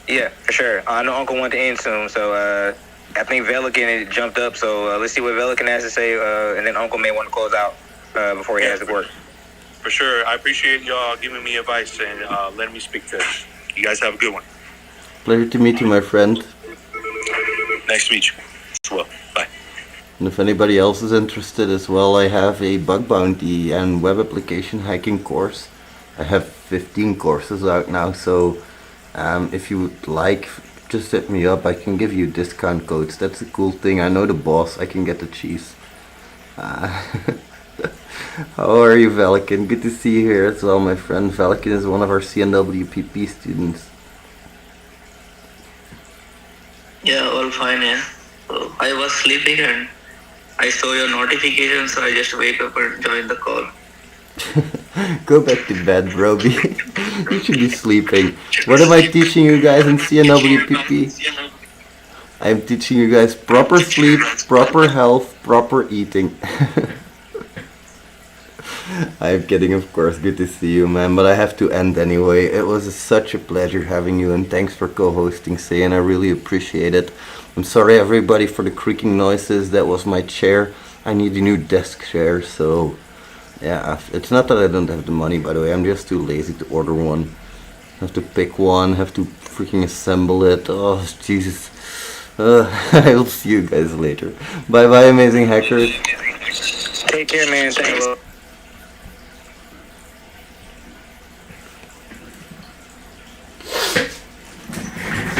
Yeah, for sure. I know Uncle wanted to end soon, so I think Velican jumped up. So let's see what Velican has to say, and then Uncle may want to close out before he has to work. For sure. I appreciate y'all giving me advice and letting me speak to you guys. Have a good one. Pleasure to meet you, my friend. Nice to meet you as well. Bye. And if anybody else is interested as well, I have a bug bounty and web application hacking course. I have 15 courses out now, so if you would like, just hit me up. I can give you discount codes. That's a cool thing. I know the boss. I can get the cheese. How are you, Velican? Good to see you here as well, my friend. Velican is one of our CNWPP students. Yeah, all fine, yeah. So I was sleeping and I saw your notification, so I just wake up and join the call. Go back to bed, Broby. You should be sleeping. What am I teaching you guys in CNWPP? I'm teaching you guys proper sleep, proper health, proper eating. I'm kidding, of course. Good to see you, man. But I have to end anyway. It was such a pleasure having you, and thanks for co-hosting, Sayan. I really appreciate it. I'm sorry, everybody, for the creaking noises. That was my chair. I need a new desk chair, so yeah. It's not that I don't have the money, by the way. I'm just too lazy to order one. Have to pick one. Have to freaking assemble it. Oh, Jesus. I will see you guys later. Bye-bye, amazing hackers. Take care, man. Thanks.